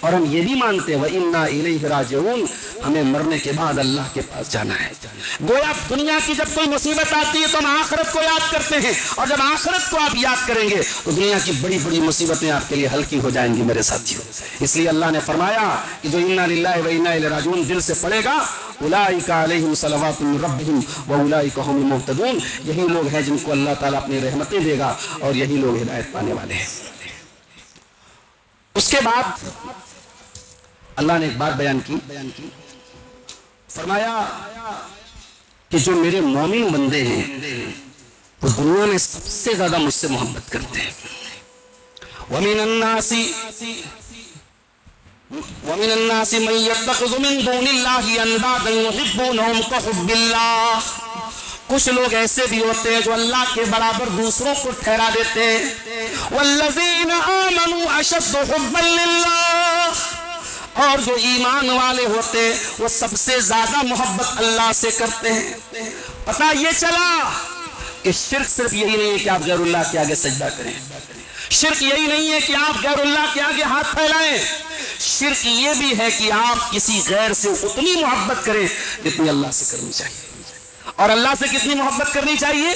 S1: اور ہم یہ بھی مانتے ہیں وَإِنَّا إِلَيْهِ رَاجِعُونَ، ہمیں مرنے کے بعد اللہ کے پاس جانا ہے۔ گویا دنیا کی جب کوئی مصیبت آتی ہے تو ہم آخرت کو یاد کرتے ہیں، اور جب آخرت کو آپ یاد کریں گے تو دنیا کی بڑی بڑی مصیبتیں آپ کے لیے ہلکی ہو جائیں گی میرے ساتھیوں۔ اس لیے اللہ نے فرمایا کہ جو اِنَّا لِلَّهِ وَإِنَّا إِلَيْهِ رَاجِعُونَ دل سے پڑھے گا اولئک علیہم صلوات من ربہم واولئک هم المہتدون، یہی لوگ ہیں جن کو اللہ تعالیٰ اپنی رحمتیں دے گا اور یہی لوگ ہدایت پانے والے ہیں۔ اس کے بعد اللہ نے ایک بات بیان کی، فرمایا کہ جو میرے مومن بندے ہیں وہ دنیا میں سب سے زیادہ مجھ سے محبت کرتے ہیں۔ وَمِنَ النَّاسِ مَن يَتَّخِذُ مِن دُونِ اللَّهِ أَندَادًا يُحِبُّونَهُمْ كَحُبِّ اللَّهِ، کچھ لوگ ایسے بھی ہوتے ہیں جو اللہ کے برابر دوسروں کو ٹھہرا دیتے ہیں۔ وَالَّذِينَ آمَنُوا أَشَدُّ حُبًّا لِلَّهِ، اور جو ایمان والے ہوتے ہیں وہ سب سے زیادہ محبت اللہ سے کرتے ہیں۔ پتہ یہ چلا کہ شرک صرف یہی نہیں ہے کہ آپ غیر اللہ کے آگے سجدہ کریں، شرک یہی نہیں ہے کہ آپ غیر اللہ کے آگے ہاتھ پھیلائیں، شرک یہ بھی ہے کہ آپ کسی غیر سے اتنی محبت کریں جتنی اللہ سے کرنی چاہیے۔ اور اللہ سے کتنی محبت کرنی چاہیے؟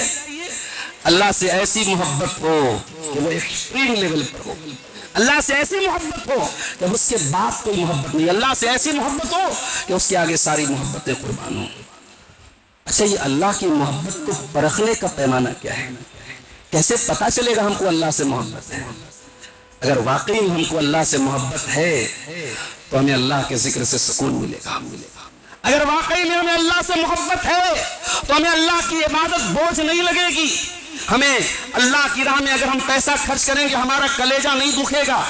S1: اللہ سے ایسی محبت ہو کہ وہ ایکسٹریم لیول پر ہو، اللہ سے ایسی محبت ہو کہ اس کے بعد کوئی محبت نہیں، اللہ سے ایسی محبت ہو کہ اس کے آگے ساری محبتیں قربان ہوں۔ اچھا، یہ اللہ کی محبت کو پرکھنے کا پیمانہ کیا ہے؟ کیسے پتا چلے گا ہم کو اللہ سے محبت ہے؟ اگر واقعی ہم کو اللہ سے محبت ہے تو ہمیں اللہ کے ذکر سے سکون ملے گا۔ اگر واقعی میں ہمیں اللہ سے محبت ہے تو ہمیں اللہ کی عبادت بوجھ نہیں لگے گی۔ ہمیں اللہ کی راہ میں اگر ہم پیسہ خرچ کریں گے ہمارا کلیجہ نہیں دکھے گا،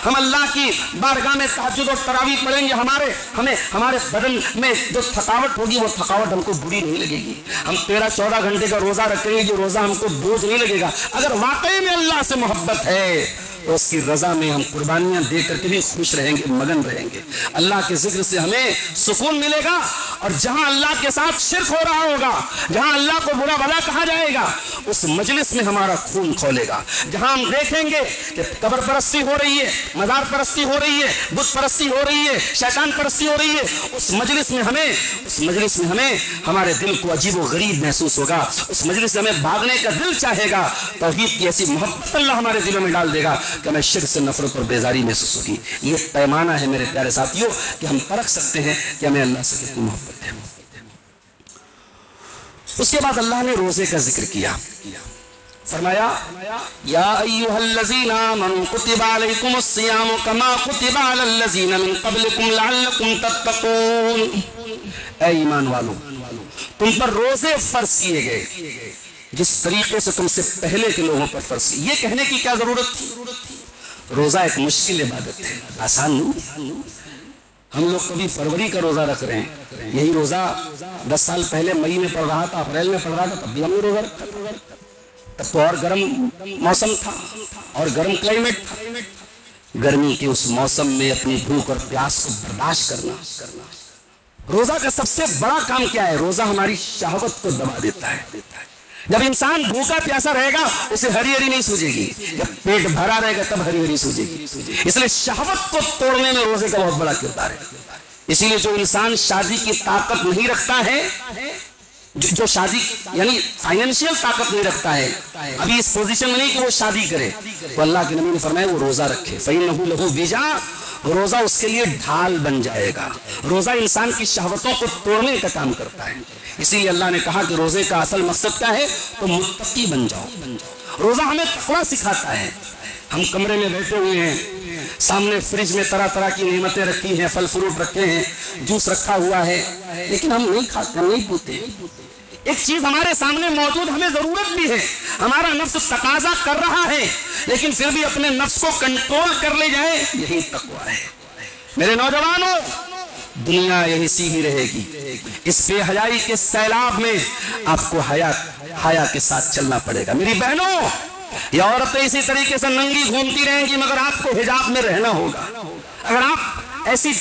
S1: ہم اللہ کی بارگاہ میں تہجد اور تراویح پڑھیں گے ہمارے بدن میں جو تھکاوٹ ہوگی وہ تھکاوٹ ہم کو بری نہیں لگے گی، ہم 13-14 گھنٹے کا روزہ رکھیں گے جو روزہ ہم کو بوجھ نہیں لگے گا۔ اگر واقعی میں اللہ سے محبت ہے تو اس کی رضا میں ہم قربانیاں دے کر کے بھی خوش رہیں گے، مگن رہیں گے۔ اللہ کے ذکر سے ہمیں سکون ملے گا، اور جہاں اللہ کے ساتھ شرک ہو رہا ہوگا، جہاں اللہ کو برا بھلا کہا جائے گا، اس مجلس میں ہمارا خون کھولے گا۔ جہاں ہم دیکھیں گے کہ قبر پرستی ہو رہی ہے، مزار پرستی ہو رہی ہے، بت پرستی ہو رہی ہے، شیطان پرستی ہو رہی ہے، اس مجلس میں ہمیں ہمارے دل کو عجیب و غریب محسوس ہوگا، اس مجلس سے ہمیں بھاگنے کا دل چاہے گا۔ توحید کی ایسی محبت اللہ ہمارے دلوں میں ڈال دے گا کہ ہمیں شرک سے نفرت اور بیزاری محسوس ہوگی۔ یہ پیمانہ ہے میرے پیارے ساتھیوں کہ ہم پرکھ سکتے ہیں کہ ہمیں اللہ سے کتنی محبت ہے۔ اس کے بعد اللہ نے روزے کا ذکر کیا، فرمایا یا ایھا الذین آمنوا کتب علیکم الصیام کما کتب علی الذین من قبلکم لعلکم تتقون، اے ایمان والو تم پر روزے فرض کیے گئے جس طریقے سے تم سے پہلے کے لوگوں پر فرض کیے۔ یہ کہنے کی کیا ضرورت تھی؟ روزہ ایک مشکل عبادت ہے، آسان نہیں۔ ہم لوگ کبھی فروری کا روزہ رکھ رہے ہیں، یہی روزہ 10 سال پہلے مئی میں پڑ رہا تھا، اپریل میں پڑ رہا تھا، تب بھی ہم نے روزہ رکھا، تب تو اور گرم موسم تھا اور گرم کلائمیٹ تھا۔ گرمی کے اس موسم میں اپنی بھوک اور پیاس کو برداشت کرنا۔ روزہ کا سب سے بڑا کام کیا ہے؟ روزہ ہماری شہوت کو دبا دیتا ہے۔ جب انسان بھوکا پیاسا رہے گا اسے ہری ہری نہیں سوجے گی، جب پیٹ بھرا رہے گا تب ہری ہری سوجے گی۔ اس لیے شہوت کو توڑنے میں روزے کا بہت بڑا کردار ہے۔ اسی لیے جو انسان شادی کی طاقت نہیں رکھتا ہے، جو شادی یعنی فائنینشیل طاقت نہیں رکھتا ہے، ابھی اس پوزیشن میں نہیں کہ وہ شادی کرے، تو اللہ کے نبی نے فرمایا وہ روزہ رکھے، فَإِنَّهُ لَهُ وِجَاءٌ، روزہ اس کے لیے ڈھال بن جائے گا۔ روزہ انسان کی شہوتوں کو توڑنے کا کام کرتا ہے۔ اسی لیے اللہ نے کہا کہ روزے کا اصل مقصد کیا ہے؟ تو متقی بن جاؤ۔ روزہ ہمیں تقویٰ سکھاتا ہے۔ ہم کمرے میں بیٹھے ہوئے ہیں، سامنے فریج میں طرح طرح کی نعمتیں رکھی ہیں، پھل فروٹ رکھے ہیں، جوس رکھا ہوا ہے، لیکن ہم نہیں کھاتے، نہیں پیتے۔ ایک چیز ہمارے سامنے موجود، ہمیں ضرورت بھی ہے، ہمارا نفس تقاضا کر رہا ہے، لیکن پھر بھی اپنے نفس کو کنٹرول کر لے جائے، یہی تقویٰ ہے۔ میرے نوجوانوں، دنیا یہی سی ہی رہے گی، اس بے حیائی کے سیلاب میں آپ کو حیا کے ساتھ چلنا پڑے گا۔ میری بہنوں، یہ عورتیں اسی طریقے سے ننگی گھومتی رہیں گی مگر آپ کو حجاب میں رہنا ہوگا۔ اگر آپ ایسی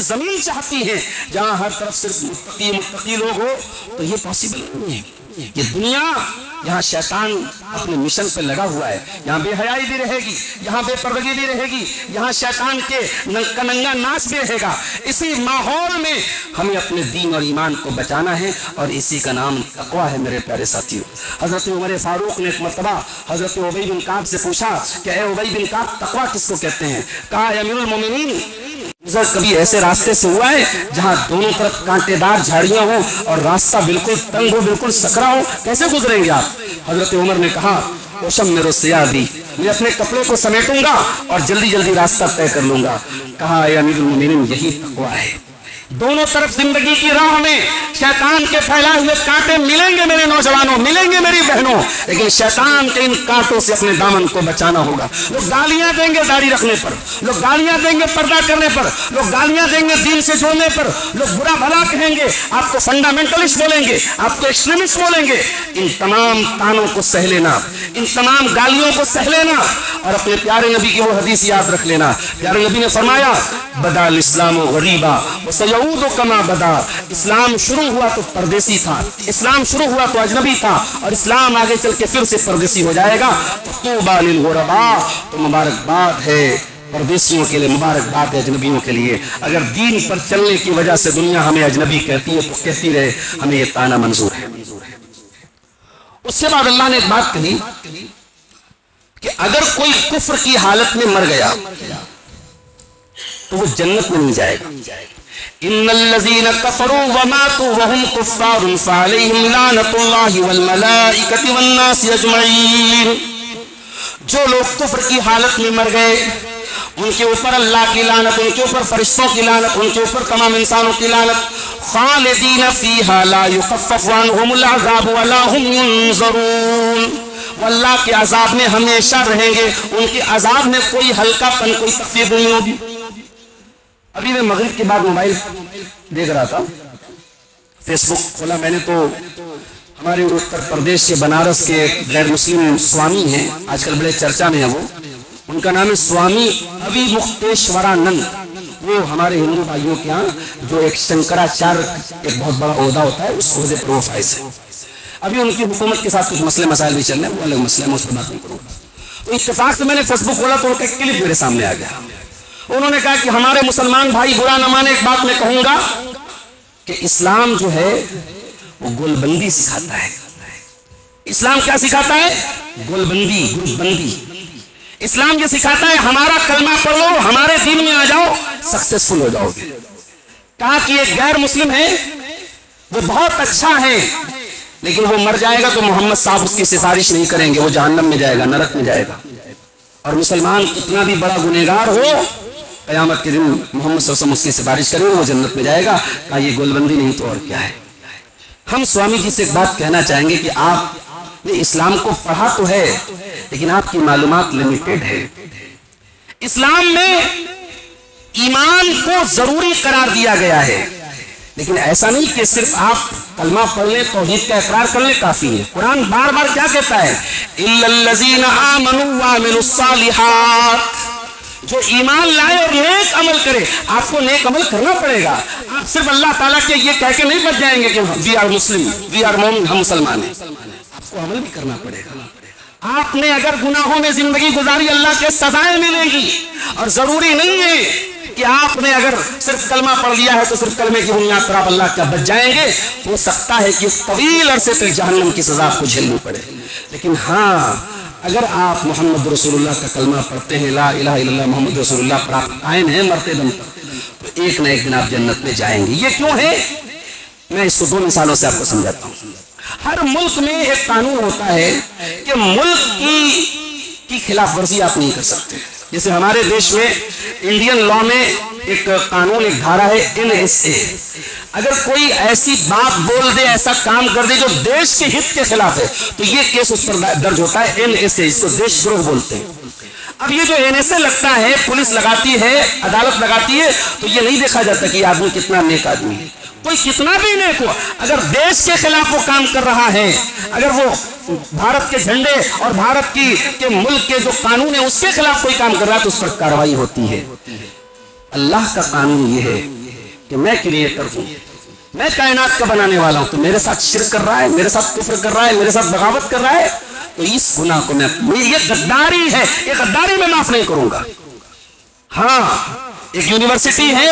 S1: زمین چاہتی ہیں جہاں ہر طرف صرف متقی لوگ ہو تو یہ پاسبل نہیں ہے۔ یہ دنیا یہاں شیطان اپنے مشن پہ لگا ہوا ہے، یہاں بے حیائی بھی رہے گی، یہاں بے پردگی بھی رہے گی، یہاں شیطان کے ننگا ناچ بھی رہے گا۔ اسی ماحول میں ہمیں اپنے دین اور ایمان کو بچانا ہے، اور اسی کا نام تقویٰ ہے میرے پیارے ساتھیوں۔ حضرت عمر فاروق نے ایک مرتبہ حضرت ابی بن کعب سے پوچھا کہ اے ابی بن کعب، تقویٰ کس کو کہتے ہیں؟ کہا اے امیر المومنین، کبھی ایسے راستے سے ہوا ہے جہاں دونوں طرف کانٹے دار جھاڑیاں ہوں اور راستہ بالکل تنگ ہو، بالکل سکرا ہو، کیسے گزریں گے آپ؟ حضرت عمر نے کہا اوشمر الثیابی، میں اپنے کپڑے کو سمیٹوں گا اور جلدی جلدی راستہ طے کر لوں گا۔ کہا اے امیر المومنین، یہی تقویٰ ہے۔ دونوں طرف زندگی کی راہ میں شیطان کے پھیلائے ہوئے کانٹے ملیں گے میرے نوجوانوں، ملیں گے میری بہنوں، لیکن شیطان کے ان کانٹوں سے اپنے دامن کو بچانا ہوگا۔ لوگ گالیاں دیں گے داڑھی رکھنے پر، لوگ گالیاں دیں گے پردہ کرنے پر، لوگ گالیاں دیں گے دین سے جوڑنے پر، لوگ برا بھلا کہیں گے، آپ کو فنڈامنٹلسٹ بولیں گے، آپ کو ایکسٹریمسٹ بولیں گے۔ ان تمام تانوں کو سہ لینا، ان تمام گالیوں کو سہ لینا، اور اپنے پیارے نبی کی وہ حدیث یاد رکھ لینا۔ پیارے نبی نے فرمایا بدا الاسلام غریبا وسیعود کما بدا، اسلام شروع ہوا تو پردیسی تھا، اسلام شروع ہوا تو اجنبی تھا، اور اسلام آگے چل کے پھر سے پردیسی ہو جائے گا۔ طوبی للغرباء، تو مبارکباد ہے پردیسیوں کے لیے، مبارکباد ہے اجنبیوں کے لیے۔ اگر دین پر چلنے کی وجہ سے دنیا ہمیں اجنبی کہتی ہے تو کہتی رہے، ہمیں یہ طعنہ منظور ہے۔ اس کے بعد اللہ نے ایک بات کہی کہ اگر کوئی کفر کی حالت میں مر گیا تو وہ جنت میں نہیں جائے گا۔ ان الذين كفروا وماتوا وهم كفار فعليهم لعنة الله والملائكة والناس اجمعين، جو لوگ کفر کی حالت میں مر گئے ان کے اوپر اللہ کی لعنت، ان کے اوپر فرشتوں کی لعنت، ان کے اوپر تمام انسانوں کی لعنت۔ خالدین فیہا لا یخفف عنہم العذاب ولا هم ينظرون، وہ اللہ کے عذاب میں ہمیشہ رہیں گے، ان کے عذاب میں کوئی ہلکا پن، کوئی تخفیف نہیں ہوگی۔ ابھی میں مغرب کے بعد موبائل دیکھ رہا تھا، فیس بک کھولا میں نے تو ہمارے اتر پردیش کے بنارس کے غیر مسلم سوامی ہیں، آج کل بڑے چرچا میں ہیں، وہ ان کا نام ہے سوامی ابھی مکتیشورانند۔ وہ ہمارے ہندو بھائیوں کے ہاں جو ایک شنکراچار ایک بہت بڑا عہدہ ہوتا ہے، اس عہدے پر وہ فائز ہے۔ ابھی ان کی حکومت کے ساتھ کچھ مسئلے مسائل بھی چل رہے ہیں، وہ الگ مسئلے میں اس پر بات نہیں کروں گا۔ تو اتفاق سے میں نے فیس بک کھولا تو ان کا ایک کلپ میرے سامنے آ گیا۔ انہوں نے کہا کہ ہمارے مسلمان بھائی برا نہ مانے، ایک بات میں کہوں گا کہ اسلام جو ہے وہ گول بندی سکھاتا ہے۔ اسلام کیا سکھاتا ہے؟ گول بندی، گروپ بندی۔ اسلام یہ سکھاتا ہے ہمارا کلمہ پڑھ لو، ہمارے دین میں آ جاؤ، سکسیسفل ہو جاؤ گے۔ کہا کہ ایک غیر مسلم ہے، وہ بہت اچھا ہے، لیکن وہ مر جائے گا تو محمد صاحب اس کی سفارش نہیں کریں گے، وہ جہنم میں جائے گا، نرک میں جائے گا۔ اور مسلمان کتنا بھی بڑا گنہگار ہو، قیامت کے دن محمد صلی اللہ علیہ وسلم اس کی سفارش کریں گے، وہ جنت میں جائے گا۔ کہا یہ گول بندی نہیں تو اور کیا ہے۔ ہم سوامی جی سے ایک بات کہنا چاہیں گے کہ آپ نے اسلام کو پڑھا تو ہے، لیکن آپ کی معلومات لمیٹڈ ہے۔ اسلام میں ایمان کو ضروری قرار دیا گیا ہے، لیکن ایسا نہیں کہ صرف آپ کلمہ پڑھ لیں، توحید کا اقرار کر لیں کافی ہے۔ قرآن بار بار کیا کہتا ہے؟ اِلَّا الَّذِينَ آمَنُوا وَعَمِلُوا الصَّالِحَاتِ، جو ایمان لائے اور نیک عمل کرے۔ آپ کو نیک عمل کرنا پڑے گا، آپ صرف اللہ تعالیٰ کے یہ کہہ کے نہیں بچ جائیں گے کہ we are Muslim, we are مومن، ہم مسلمان ہیں۔ آپ کو عمل بھی کرنا پڑے گا۔ آپ نے اگر گناہوں میں زندگی گزاری، اللہ کے سزائیں ملیں گی، اور ضروری نہیں ہے کہ آپ نے اگر صرف کلمہ پڑھ لیا ہے تو صرف کلمے کی بنیاد پر آپ اللہ کا بچ جائیں گے۔ ہو سکتا ہے کہ طویل عرصے تک جہنم کی سزا آپ کو جھیلنی پڑے، لیکن ہاں اگر آپ محمد رسول اللہ کا کلمہ پڑھتے ہیں، لا الہ الا اللہ محمد رسول اللہ پر آپ قائم ہیں مرتے دم تک، تو ایک نہ ایک دن آپ جنت میں جائیں گے۔ یہ کیوں ہے؟ میں اس کو 2 مثالوں سے آپ کو سمجھاتا ہوں۔ ہر ملک میں ایک قانون ہوتا ہے کہ ملک کی خلاف ورزی آپ نہیں کر سکتے۔ جیسے ہمارے دیش میں انڈین لا میں ایک قانون، ایک دھارا ہے NSA، اگر کوئی ایسی بات بول دے، ایسا کام کر دے جو دیش کے ہت کے خلاف ہے تو یہ کیس اس پر درج ہوتا ہے NSA، اس کو دیش دروہ بولتے ہیں۔ اب یہ جو NSA لگتا ہے، پولیس لگاتی ہے، عدالت لگاتی ہے، تو یہ نہیں دیکھا جاتا کہ یہ آدمی کتنا نیک آدمی ہے۔ کوئی کتنا بھی نیک ہو، اگر دیش کے خلاف وہ کام کر رہا ہے، اگر وہ بھارت کے جھنڈے اور بھارت کے ملک کے جو قانون ہے اس کے خلاف کوئی کام کر رہا ہے تو اس پر کارروائی ہوتی ہے۔ اللہ کا قانون یہ ہے کہ میں کلیئر کر دوں، میں کائنات کا بنانے والا ہوں، تو میرے ساتھ شرک کر رہا ہے، میرے ساتھ کفر کر رہا ہے، میرے ساتھ بغاوت کر رہا ہے، تو اس گناہ کو یہ غداری ہے، یہ غداری میں معاف نہیں کروں گا۔ ہاں ایک یونیورسٹی ہے،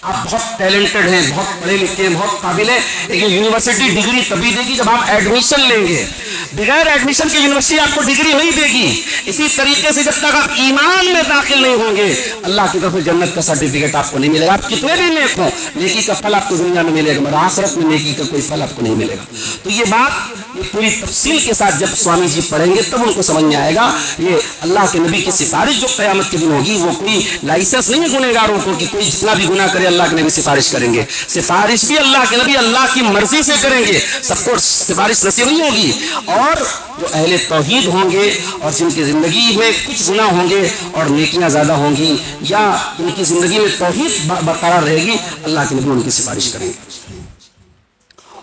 S1: آپ بہت ٹیلنٹڈ ہیں، بہت پڑھے لکھے ہیں، بہت قابل ہیں، لیکن یونیورسٹی ڈگری تبھی دے گی جب آپ ایڈمیشن لیں گے۔ بغیر ایڈمیشن کے یونیورسٹی آپ کو ڈگری نہیں دے گی۔ اسی طریقے سے جب تک آپ ایمان میں داخل نہیں ہوں گے، اللہ کی طرف سے جنت کا سرٹیفکیٹ آپ کو نہیں ملے گا۔ آپ کتنے بھی نیک ہوں، نیکی کا پھل آپ کو دنیا میں ملے گا، مگر آخرت میں نیکی کا کوئی پھل آپ کو نہیں ملے گا۔ تو یہ بات یہ پوری تفصیل کے ساتھ جب سوامی جی پڑھیں گے تب ان کو سمجھ میں آئے گا۔ یہ اللہ کے نبی کی سفارش جو قیامت کے دن ہوگی، وہ کوئی لائسنس نہیں ہے گنہگاروں کو کہ کوئی جتنا بھی گناہ کرے اللہ کے نبی سفارش کریں گے۔ سفارش بھی اللہ کے نبی اللہ کی مرضی سے کریں گے، سب کو سفارش نصیب نہیں ہوگی۔ اور جو اہل توحید ہوں گے اور جن کی زندگی میں کچھ گناہ ہوں گے اور نیکیاں زیادہ ہوں گی، یا ان کی زندگی میں توحید برقرار رہے گی، اللہ کے نبی ان کی سفارش کریں گے۔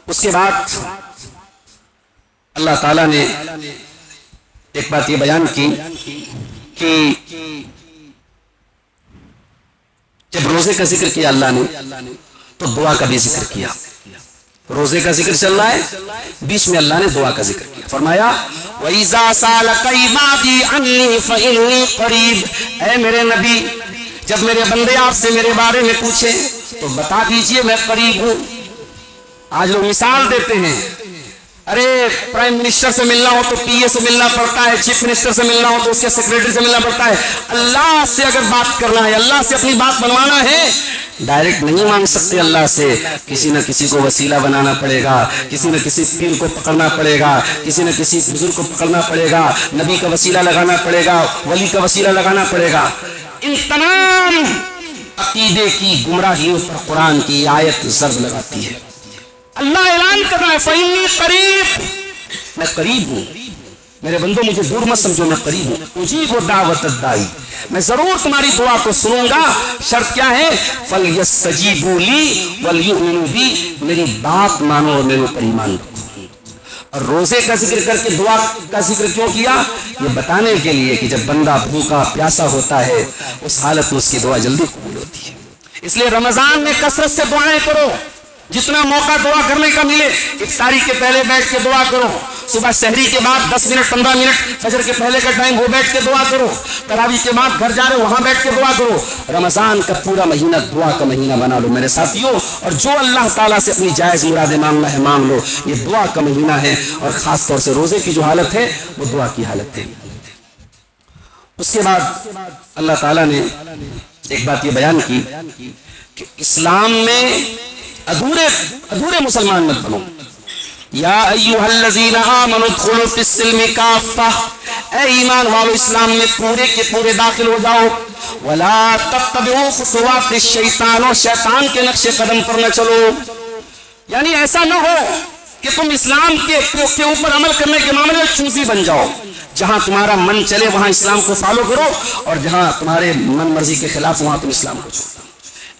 S1: اس کے بعد اللہ تعالیٰ نے ایک بات یہ بیان کی کہ جب روزے کا ذکر کیا اللہ نے تو دعا کا بھی ذکر کیا۔ روزے کا ذکر چل رہا ہے، بیچ میں اللہ نے دعا کا ذکر کیا، فرمایا وَإِذَا سَأَلَكَ عِبَادِي عَنِّي فَإِنِّي قَرِيبٌ، اے میرے نبی جب میرے بندے آپ سے میرے بارے میں پوچھیں تو بتا دیجئے میں قریب ہوں۔ آج لوگ مثال دیتے ہیں، ارے پرائم منسٹر سے ملنا ہو تو پی اے سے ملنا پڑتا ہے، چیف منسٹر سے ملنا ہو تو اس کے سیکریٹری سے ملنا پڑتا ہے۔ اللہ سے اگر بات کرنا ہے، اللہ سے اپنی بات بنوانا ہے، ڈائریکٹ نہیں مانگ سکتے اللہ سے، کسی نہ کسی کو وسیلہ بنانا پڑے گا، کسی نہ کسی پیر کو پکڑنا پڑے گا، کسی نہ کسی بزرگ کو پکڑنا پڑے گا، نبی کا وسیلہ لگانا پڑے گا، ولی کا وسیلہ لگانا پڑے گا۔ ان تمام عقیدے کی گمراہیوں پر قرآن کی آیت ضرب لگاتی ہے۔ اللہ اعلان کر رہا ہے فَإِنِّي قریب، میں قریب ہوں، میرے بندوں مجھے دور مت سمجھو، میں قریب ہوں، اجیب دعوت الداعی، میں ضرور تمہاری دعا کو سنوں گا۔ شرط کیا ہے؟ فَلْيَسْتَجِيبُوا لِي وَلْيُؤْمِنُوا بِي، میری بات مانو اور میرے اوپر ایمان رکھو۔ اور روزے کا ذکر کر کے دعا کا ذکر کیوں کیا؟ یہ بتانے کے لیے کہ جب بندہ بھوکا پیاسا ہوتا ہے اس حالت میں اس کی دعا جلدی قبول ہوتی ہے۔ اس لیے رمضان میں کثرت سے دعائیں کرو، جتنا موقع دعا کرنے کا ملے۔ افطاری کے پہلے بیٹھ کے دعا کرو، صبح سحری کے بعد 10 منٹ 15 منٹ فجر کے پہلے کا ٹائم وہ بیٹھ کے دعا کرو، تراویح کے بعد گھر جا رہے وہاں بیٹھ کے دعا کرو۔ رمضان کا پورا مہینہ دعا کا مہینہ بنا لو میرے ساتھیوں، اور جو اللہ تعالیٰ سے اپنی جائز مرادیں مانگنا ہے مانگ لو۔ یہ دعا کا مہینہ ہے، اور خاص طور سے روزے کی جو حالت ہے وہ دعا کی حالت ہے۔ اس کے بعد اللہ تعالیٰ نے ایک بات یہ بیان کی کہ اسلام میں ادھورے مسلمان مت بنو۔ یا ایھا الذین آمنوا ادخلوا فی السلم کافہ، اے ایمان والو اسلام میں پورے کے پورے داخل ہو جاؤ۔ ولا تتبعوا خطوات الشیطان، اور شیطان کے نقش قدم پر نہ چلو۔ یعنی ایسا نہ ہو کہ تم اسلام کے اوپر عمل کرنے کے معاملے میں چوزی بن جاؤ، جہاں تمہارا من چلے وہاں اسلام کو فالو کرو، اور جہاں تمہارے من مرضی کے خلاف وہاں تم اسلام کو چھوڑو۔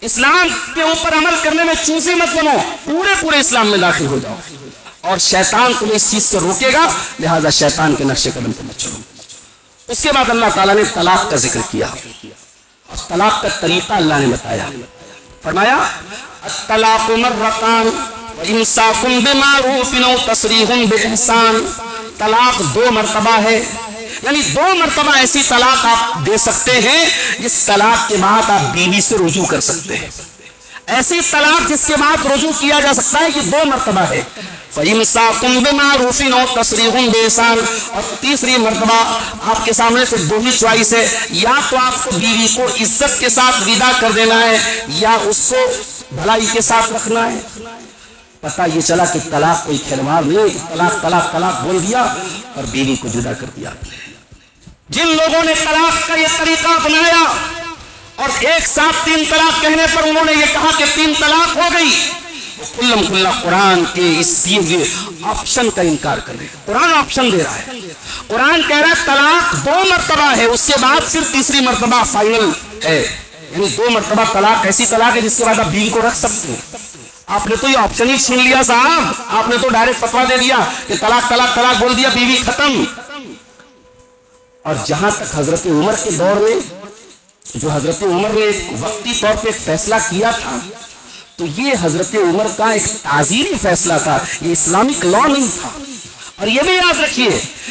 S1: اسلام کے اوپر عمل کرنے میں چوزی مت بنو، پورے اسلام میں داخل ہو جاؤ، اور شیطان تمہیں اس چیز سے روکے گا، لہذا شیطان کے نقش قدم پر مت چلو۔ اس کے بعد اللہ تعالیٰ نے طلاق کا ذکر کیا، اور طلاق کا طریقہ اللہ نے بتایا، فرمایا الطلاق مرتان وامساک بمعروف او تسریح باحسان، طلاق 2 مرتبہ ہے، یعنی 2 مرتبہ ایسی طلاق آپ دے سکتے ہیں جس طلاق کے بعد آپ بیوی سے رجوع کر سکتے ہیں۔ ایسی طلاق جس کے بعد رجوع کیا جا سکتا ہے کہ 2 مرتبہ ہے۔ فَإِمْسَاكٌ بِمَعْرُوفٍ أَوْ تَسْرِيحٌ بِإِحْسَانٍ، اور تیسری مرتبہ آپ کے سامنے سے 2 ہی چوائس ہے، یا تو آپ کو بیوی کو عزت کے ساتھ ودا کر دینا ہے، یا اس کو بھلائی کے ساتھ رکھنا ہے۔ پتہ یہ چلا کہ طلاق کوئی کھلواڑ نہیں، طلاق طلاق طلاق بول دیا اور بیوی کو جدا کر دیا۔ جن لوگوں نے طلاق کا یہ طریقہ اپنایا اور ایک ساتھ 3 طلاق کہنے پر انہوں نے یہ کہا کہ 3 طلاق ہو گئی، وہ کلم کلا قرآن کے اس دیے ہوئے آپشن کا انکار کر رہے ہیں۔ قرآن آپشن دے رہا ہے، قرآن کہہ رہا ہے طلاق 2 مرتبہ ہے، اس کے بعد صرف تیسری مرتبہ فائنل ہے، یعنی 2 مرتبہ طلاق ایسی طلاق ہے جس کے بعد آپ بیوی کو رکھ سکتے ہیں۔ آپ نے تو یہ آپشن ہی چھین لیا صاحب، آپ نے تو ڈائریکٹ فتویٰ دے دیا کہ طلاق طلاق طلاق بول دیا، بیوی ختم۔ اور جہاں تک حضرت عمر کے دور میں جو حضرت عمر نے وقتی طور پہ فیصلہ کیا تھا، تو تو یہ حضرت عمر کا ایک تعزیری فیصلہ تھا، یہ اسلامک لا نہیں تھا۔ اور یہ بھی یاد رکھیے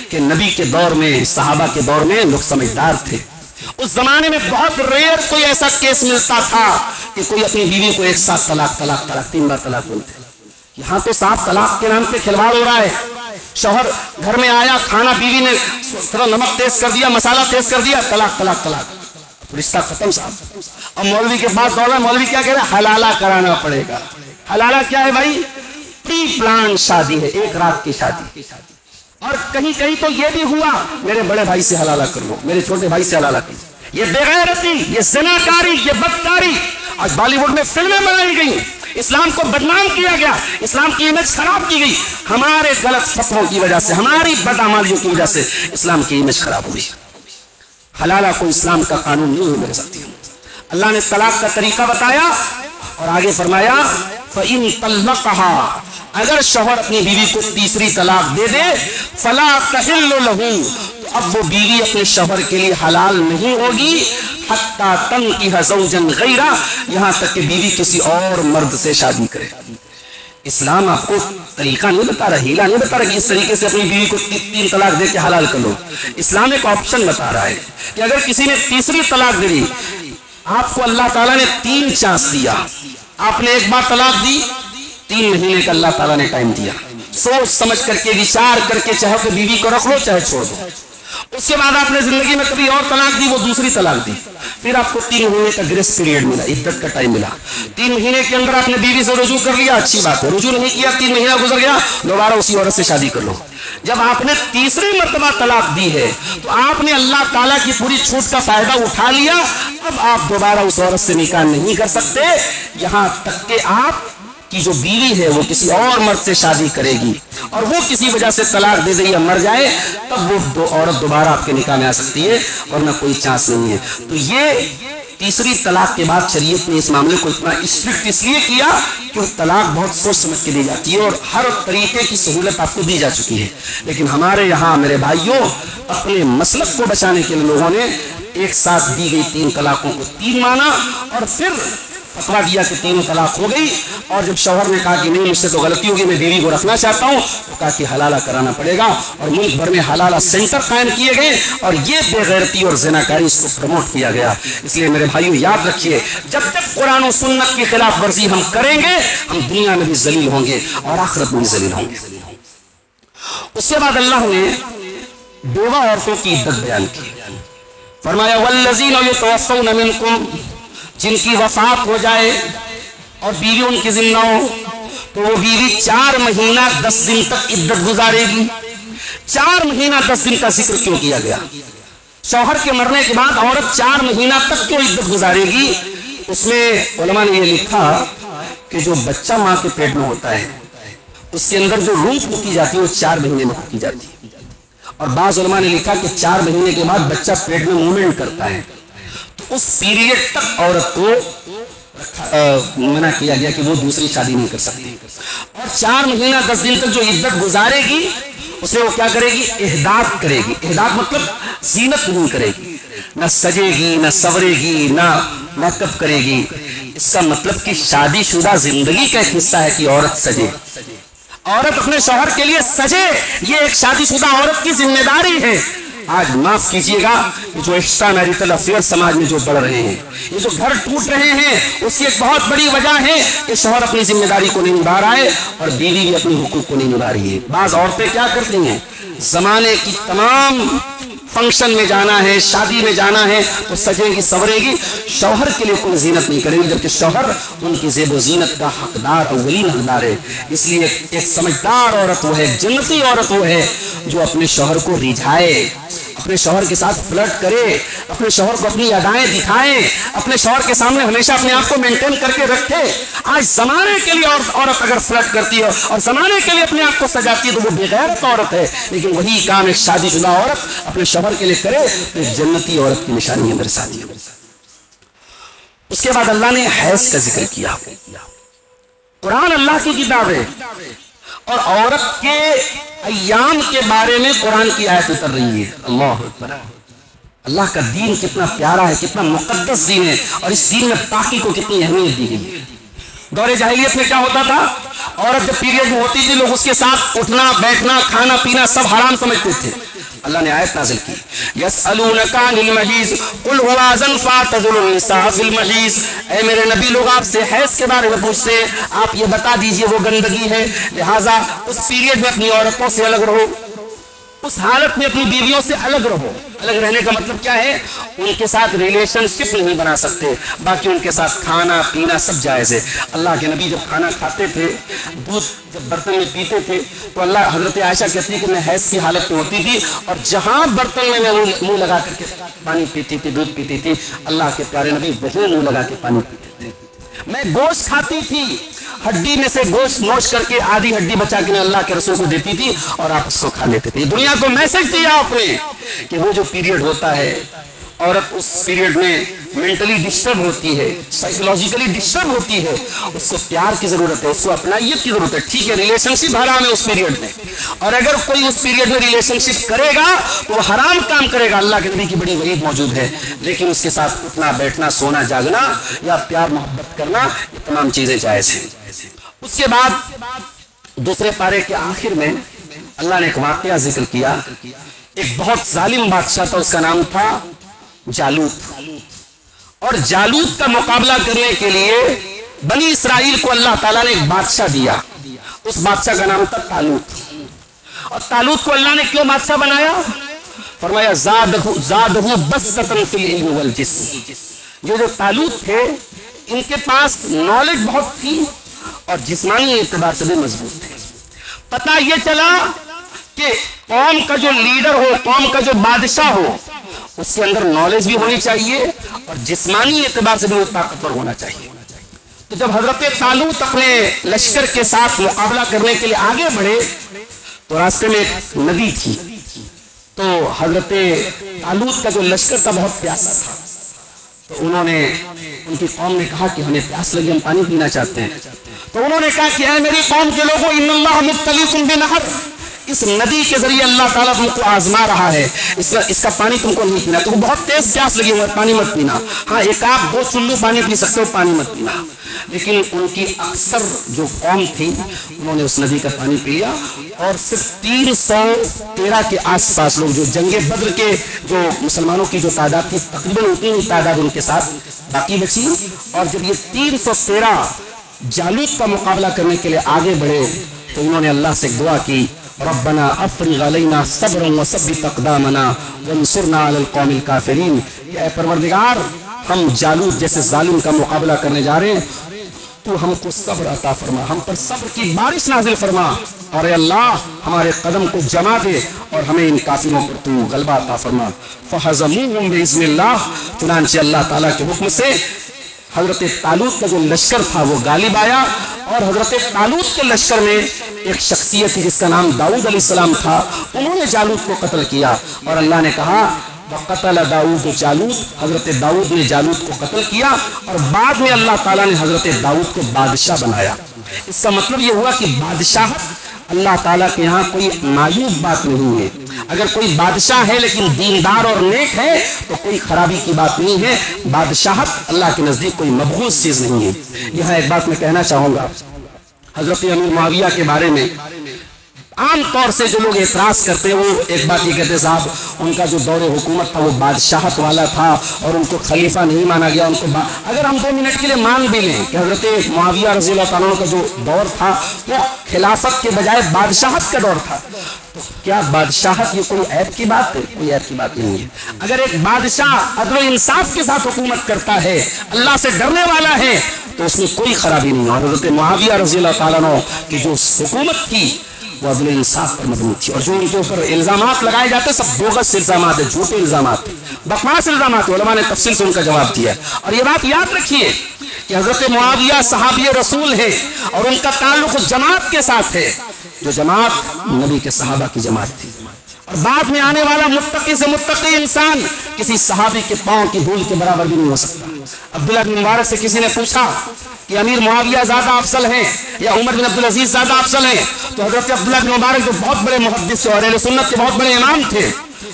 S1: کہ نبی کے دور میں، صحابہ کے دور میں لوگ سمجھدار تھے۔ اس زمانے میں بہت ریئر کوئی ایسا کیس ملتا تھا کہ کوئی اپنی بیوی کو ایک ساتھ طلاق 3 بار طلاق بولتے۔ یہاں تو صاف طلاق کے نام پہ کھلواڑ ہو رہا ہے۔ شوہر گھر میں آیا، کھانا بیوی نے تھوڑا نمک تیز کر دیا، مسالہ تیز کر دیا، طلاق، رشتہ ختم صاحب۔ اب مولوی کے پاس دوڑا، مولوی کیا کہہ رہا ہے؟ حلالہ کرانا پڑے گا۔ حلالہ کیا ہے بھائی؟ پری پلان شادی ہے، ایک رات کی شادی۔ اور کہیں کہیں تو یہ بھی ہوا، میرے بڑے بھائی سے حلالہ کر لو، میرے چھوٹے بھائی سے حلالہ کر لو۔ یہ بے غیرتی، یہ زناکاری، یہ بدکاری آج بالی ووڈ میں فلمیں بنائی گئی، اسلام کو بدنام کیا گیا، اسلام کی امیج خراب کی گئی۔ ہمارے غلط فتووں کی وجہ سے، ہماری بدعمالیوں کی وجہ سے اسلام کی امیج خراب ہوئی۔ حلالہ کو اسلام کا قانون نہیں ہے میرے ساتھیوں۔ اللہ نے طلاق کا طریقہ بتایا اور آگے فرمایا فَإِن طَلَّقَهَا، اگر شوہر اپنی بیوی کو تیسری طلاق دے دے، فَلَا تَحِلُّ لَهُ، تو اب وہ بیوی اپنے شوہر کے لیے حلال نہیں ہوگی، حَتَّى تَنْكِحَ زَوْجًا غَيْرَهُ، یہاں تک کہ بیوی کسی اور مرد سے شادی کرے۔ اسلام آپ کو طریقہ نہیں بتا رہا، ہیلا نہیں بتا رہا کہ اس طریقے سے اپنی بیوی کو 3 طلاق دے کے حلال کر لو۔ اسلام ایک آپشن بتا رہا ہے کہ اگر کسی نے تیسری طلاق دے دی، آپ کو اللہ تعالیٰ نے 3 چانس دیا، آپ نے ایک بار طلاق دی، 3 مہینے کا اللہ تعالیٰ نے ٹائم دیا، سوچ سمجھ کر کے، وچار کر کے، چاہے تو بیوی کو رکھ لو چاہے چھوڑ دو۔ اس کے بعد آپ نے زندگی میں کبھی اور طلاق دی، وہ دوسری طلاق دی، پھر آپ کو 3 مہینے کا گریس پیریڈ ملا، عدت کا ٹائم ملا۔ 3 مہینے کے اندر آپ نے بیوی سے رجوع کر لیا، اچھی بات ہے، رجوع نہیں کیا، 3 مہینہ گزر گیا، دوبارہ اسی عورت سے شادی کر لو۔ جب آپ نے تیسری مرتبہ طلاق دی ہے تو آپ نے اللہ تعالیٰ کی پوری چھوٹ کا فائدہ اٹھا لیا، اب آپ دوبارہ اس عورت سے نکاح نہیں کر سکتے، یہاں تک کہ آپ کی جو بیوی ہے وہ کسی اور مرد سے شادی کرے گی اور وہ کسی وجہ سے طلاق دے دے یا مر جائے، تب وہ عورت دوبارہ آپ کے نکاح میں آ سکتی ہے، ورنہ کوئی چانس نہیں ہے۔ تو یہ تیسری طلاق کے بعد شریعت نے اس معاملے کو اتنا اسٹرکٹ اس لیے کیا کہ طلاق بہت سوچ سمجھ کے دی جاتی ہے اور ہر طریقے کی سہولت آپ کو دی جا چکی ہے۔ لیکن ہمارے یہاں میرے بھائیوں، اپنے مسلک کو بچانے کے لیے لوگوں نے ایک ساتھ دی گئی 3 طلاقوں کو 3 مانا اور پھر فتوا دیا کہ 3 طلاق ہو گئی، اور جب شوہر نے کہا کہ نہیں مجھ سے تو غلطی ہوگی، میں بیوی کو رکھنا چاہتا ہوں، تو کہا کہ حلالہ کرانا پڑے گا، اور ملک بھر میں حلالہ سینٹر قائم کیے گئے اور یہ بے غیرتی اور زناکاری اس کو پروموٹ کیا گیا۔ اس لیے میرے بھائیوں یاد رکھیے، جب تک قرآن و سنت کی خلاف ورزی ہم کریں گے، ہم دنیا میں بھی ذلیل ہوں گے اور آخرت میں بھی ذلیل ہوں گے۔ اس کے بعد اللہ نے بیوہ عورتوں کی عدت بیان کی، فرمایا والذین یتوفون منکم، جن کی وفات ہو جائے اور بیوی ان کی زندہ ہو تو وہ بیوی 4 مہینہ 10 دن تک عدت گزارے گی۔ 4 مہینہ 10 دن کا ذکر کیوں کیا گیا؟ شوہر کے مرنے کے بعد عورت 4 مہینہ تک کیوں عدت گزارے گی؟ اس میں علماء نے یہ لکھا کہ جو بچہ ماں کے پیٹ میں ہوتا ہے اس کے اندر جو روح پھونکی جاتی ہے وہ 4 مہینے میں پھونکی جاتی ہے، اور بعض علماء نے لکھا کہ 4 مہینے کے بعد بچہ پیٹ میں موومنٹ کرتا ہے، تو اس پیریڈ تک عورت کو منع کیا گیا کہ وہ دوسری شادی نہیں کر سکتی، اور 4 مہینہ 10 دن تک جو عدت گزارے گی اس میں وہ کیا کرے گی؟ احداث کرے گی۔ احداث مطلب زینت نہیں کرے گی، نہ سجے گی، نہ سورے گی، نہ میک اپ کرے گی۔ اس کا مطلب کہ شادی شدہ زندگی کا ایک حصہ ہے کہ عورت سجے، عورت اپنے شوہر کے لیے سجے، یہ ایک شادی شدہ عورت کی ذمہ داری ہے۔ آج معاف کیجئے گا، جو ایکسٹرا میریٹل افیئر سماج میں جو بڑھ رہے ہیں، یہ جو گھر ٹوٹ رہے ہیں، اس کی ایک بہت بڑی وجہ ہے کہ شوہر اپنی ذمہ داری کو نہیں نبھا رہا ہے اور بیوی بھی اپنی حقوق کو نہیں نبھا رہی ہے۔ بعض عورتیں کیا کرتی ہیں؟ زمانے کی تمام فنکشن میں جانا ہے، شادی میں جانا ہے تو سجے گی، سورے گی، شوہر کے لیے کوئی زینت نہیں کرے گی، جبکہ شوہر ان کی زیب و زینت کا حقدار، اولین حقدار ہے۔ اس لیے ایک سمجھدار عورت وہ ہے، جنتی عورت وہ ہے جو اپنے شوہر کو رجھائے، اپنے شوہر کے ساتھ فلرٹ کرے، اپنے شوہر کو اپنی ادائیں دکھائے، اپنے شوہر کے سامنے ہمیشہ اپنے آپ کو مینٹین کر کے رکھے۔ آج زمانے کے لیے عورت اگر فلرٹ کرتی ہے اور زمانے کے لیے اپنے آپ کو سجاتی ہے تو وہ بے غیرت عورت ہے، لیکن وہی کام ایک شادی شدہ عورت اپنے شوہر کے لیے کرے تو ایک جنتی عورت کی نشانی ہے میرے ساتھی۔ اس کے بعد اللہ نے حیض کا ذکر کیا۔ قرآن اللہ کی کتاب ہے اور عورت کے ایام کے بارے میں قرآن کی آیت اتر رہی ہے۔ اللہ اکبر! اللہ کا دین کتنا پیارا ہے، کتنا مقدس دین ہے، اور اس دین میں پاکی کو کتنی اہمیت دی گئی ہے۔ دور جاہلیت میں کیا ہوتا تھا؟ عورت جب پیریڈ میں ہوتی تھی لوگ اس کے ساتھ اٹھنا بیٹھنا کھانا پینا سب حرام سمجھتے تھے. اللہ نے آیت نازل کی یسألونک عن المحیض قل هو اذن فاعتزلوا النساء فی المحیض. اے میرے نبی لوگ آپ سے حیض کے بارے میں پوچھتے ہیں, آپ یہ بتا دیجئے وہ گندگی ہے, لہٰذا اس پیریڈ میں اپنی عورتوں سے الگ رہو, اس حالت میں اپنی بیویوں سے الگ رہو. الگ رہنے کا مطلب کیا ہے؟ ان کے ساتھ ریلیشن شپ نہیں بنا سکتے, باقی ان کے ساتھ کھانا پینا سب جائز ہے. اللہ کے نبی جب کھانا کھاتے تھے, دودھ جب برتن میں پیتے تھے, تو اللہ حضرت عائشہ کہتی ہے کہ میں حیض کی حالت میں ہوتی تھی اور جہاں برتن میں منہ لگا کر کے پانی پیتی تھی, دودھ پیتی تھی, اللہ کے پیارے نبی وہیں منہ لگا کے پانی پیتے تھے. میں گوشت کھاتی تھی, ہڈی میں سے گوشت نوش کر کے آدھی ہڈی بچا کے میں اللہ کے رسول کو دیتی تھی اور آپ اس کو کھا لیتے تھے. دنیا کو میسج دیا آپ نے کہ وہ جو پیریڈ ہوتا ہے, عورت اس پیریڈ میں مینٹلی ڈسٹرب ہوتی ہے, سائیکولوجیکلی ڈسٹرب ہوتی ہے, اس کو پیار کی ضرورت ہے, اس کو اپنائیت کی ضرورت ہے. ٹھیک ہے ریلیشن شپ حرام ہے اس پیریڈ میں, اور اگر کوئی اس پیریڈ میں ریلیشن شپ کرے گا تو وہ حرام کام کرے گا. اللہ کے نبی کی بڑی وعید موجود ہے, لیکن اس کے ساتھ اٹھنا بیٹھنا سونا جاگنا یا پیار محبت کرنا یہ تمام چیزیں جائز ہیں. اس کے بعد دوسرے پارے کے آخر میں اللہ نے ایک واقعہ ذکر کیا. ایک بہت ظالم بادشاہ تھا, اس کا نام تھا جالوت, اور جالوت کا مقابلہ کرنے کے لیے بنی اسرائیل کو اللہ تعالیٰ نے ایک بادشاہ دیا. اس بادشاہ کا نام تھا طالوت. اور طالوت کو اللہ نے کیوں بادشاہ بنایا؟ فرمایا زادہ بسطۃ فی العلم والجسم. یہ جو طالوت تھے ان کے پاس نالج بہت تھی اور جسمانی اعتبار سے بھی مضبوط تھے. پتہ یہ چلا کہ قوم کا جو لیڈر ہو, قوم کا جو بادشاہ ہو, اس کے اندر نالج بھی ہونی چاہیے اور جسمانی اعتبار سے بھی وہ طاقتور ہونا چاہیے. تو جب حضرت طالوت اپنے لشکر کے ساتھ مقابلہ کرنے کے لیے آگے بڑھے تو راستے میں ایک ندی تھی. تو حضرت طالوت کا جو لشکر تھا بہت پیاسا تھا, تو انہوں نے, ان کی قوم نے کہا کہ ہمیں پیاس لگی, ہم پانی پینا چاہتے ہیں. تو انہوں نے کہا کہ اے میری قوم کے لوگوں, ان اللہ مبتلیکم بنہر, اس ندی کے ذریعے اللہ تعالیٰ تم کو آزما رہا ہے, اس کا پانی تم کو نہیں پینا. تم کو بہت تیز پیاس لگی ہے, پانی مت پینا. ہاں ایک آپ 2 چلو پانی پی سکتے ہو, پانی مت پینا. لیکن ان کی اکثر جو قوم تھی انہوں نے اس ندی کا پانی پیا, اور صرف 313 کے آس پاس لوگ, جو جنگ بدر کے جو مسلمانوں کی جو تعداد تھی تقریباً اتنی ہی تعداد ان کے ساتھ باقی بچی. اور جب یہ 313 جالوت کا مقابلہ کرنے کے لیے آگے بڑھے تو انہوں نے اللہ سے دعا کی, ربنا افرغ علینا صبرا وثبت اقدامنا وانصرنا علی القوم الکافرین. اے پروردگار, ہم جالوت جیسے ظالم کا مقابلہ کرنے جا رہے ہیں, تو ہم کو صبر عطا فرما, ہم پر صبر کی بارش نازل فرما, اور اے اللہ ہمارے قدم کو جما دے اور ہمیں ان کافروں پر تو غلبہ عطا فرما. فہزموہم باذن اللہ, چنانچہ اللہ تعالیٰ کے حکم سے حضرت طالوت کا جو لشکر تھا وہ غالب آیا. اور حضرت طالوت کے لشکر میں ایک شخصیت تھی جس کا نام داؤد علیہ السلام تھا, انہوں نے جالوت کو قتل کیا. اور اللہ نے کہا وقتل داؤد جالوت, حضرت داؤد نے جالوت کو قتل کیا, اور بعد میں اللہ تعالیٰ نے حضرت داؤد کو بادشاہ بنایا. اس کا مطلب یہ ہوا کہ بادشاہت اللہ تعالیٰ کے یہاں کوئی معیوب بات نہیں ہے. اگر کوئی بادشاہ ہے لیکن دیندار اور نیک ہے تو کوئی خرابی کی بات نہیں ہے. بادشاہت اللہ کے نزدیک کوئی مبغوض چیز نہیں ہے. یہاں ایک بات میں کہنا چاہوں گا, حضرت امیر معاویہ کے بارے میں عام طور سے جو لوگ اعتراض کرتے ہیں وہ ایک بات یہ کہتے ہیں صاحب ان کا جو دور حکومت تھا وہ بادشاہت والا تھا اور ان کو خلیفہ نہیں مانا گیا. ان کو اگر ہم 2 منٹ کے لیے مان بھی لیں کہ حضرت معاویہ رضی اللہ تعالیٰ کا جو دور تھا وہ خلافت کے بجائے بادشاہت کا دور تھا, تو کیا بادشاہت یہ کوئی عیب کی بات ہے؟ کوئی عیب کی بات نہیں ہے. اگر ایک بادشاہ عدل و انصاف کے ساتھ حکومت کرتا ہے, اللہ سے ڈرنے والا ہے, تو اس میں کوئی خرابی نہیں ہے. اور حضرت معاویہ رضی اللہ تعالیٰ کی جو حکومت تھی وہ عدل انصاف پر مبنی تھی, اور جو ان کے اوپر الزامات لگائے جاتے سب بوگس الزامات ہیں, جھوٹے الزامات, بکواس الزامات. علماء نے تفصیل سے ان کا جواب دیا. اور یہ بات یاد رکھیے کہ حضرت معاویہ صحابی رسول ہے اور ان کا تعلق اس جماعت کے ساتھ ہے جو جماعت نبی کے صحابہ کی جماعت تھی. اور بعد میں آنے والا متقی سے متقی انسان کسی صحابی کے پاؤں کی دھول کے برابر بھی نہیں ہو سکتا. عبداللہ بن مبارک سے کسی نے پوچھا کہ امیر معاویہ زیادہ افضل ہیں یا عمر بن عبدالعزیز زیادہ افضل ہیں, تو حضرت عبداللہ بن مبارک جو بہت بڑے محدث اور اہل سنت کے بہت بڑے امام تھے,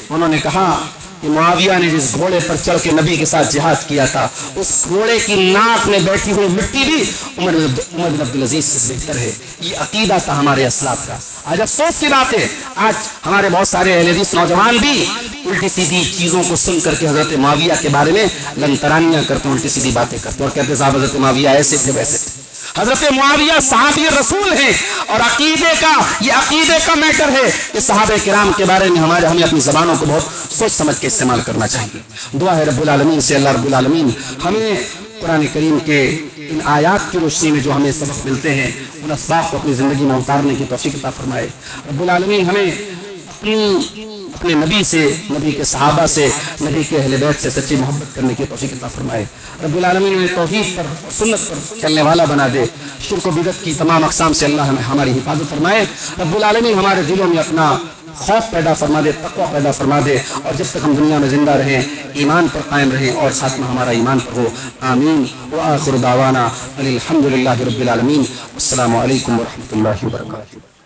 S1: انہوں نے کہا کہ معاویہ نے جس گھوڑے پر چڑھ کے نبی کے ساتھ جہاد کیا تھا اس گھوڑے کی ناک میں بیٹھی ہوئی مٹی بھی عمر بن عبدالعزیز سے بہتر ہے. یہ عقیدہ تھا ہمارے اسلاف کا. آج افسوس کی بات ہے آج ہمارے بہت سارے اہل حدیث نوجوان بھی الٹی سیدھی چیزوں کو سن کر کے حضرت معاویہ کے بارے میں لنترانیاں کرتے ہیں, الٹی سیدھی باتیں کرتے ہیں اور کہتے ہیں صاحب حضرت معاویہ ایسے تھے ویسے تھے. حضرت معاویہ صحابی رسول ہیں اور عقیدے کا میٹر ہے کہ صحابہ کرام کے بارے میں ہمیں اپنی زبانوں کو بہت سوچ سمجھ کے استعمال کرنا چاہیے. دعا ہے رب العالمین سے اللہ رب العالمین ہمیں قرآن کریم کے ان آیات کی روشنی میں جو ہمیں سبق ملتے ہیں ان اسباق کو اپنی زندگی میں اتارنے کی توفیق عطا فرمائے. رب العالمین ہمیں اپنے نبی سے, نبی کے صحابہ سے, نبی کے اہل بیت سے سچی محبت کرنے کی توفیق عطا فرمائے. رب العالمین ہمیں توحید پر سنت پر چلنے والا بنا دے. شرک و بدعت کی تمام اقسام سے اللہ ہماری حفاظت فرمائے. رب العالمین ہمارے دلوں میں اپنا خوف پیدا فرما دے, تقوی پیدا فرما دے اور جب تک ہم دنیا میں زندہ رہیں ایمان پر قائم رہیں اور خاتمہ ہمارا ایمان پر ہو. آمین. وآخر دعوانا الحمدللہ رب العالمین. السلام علیکم ورحمۃ اللہ وبرکاتہ.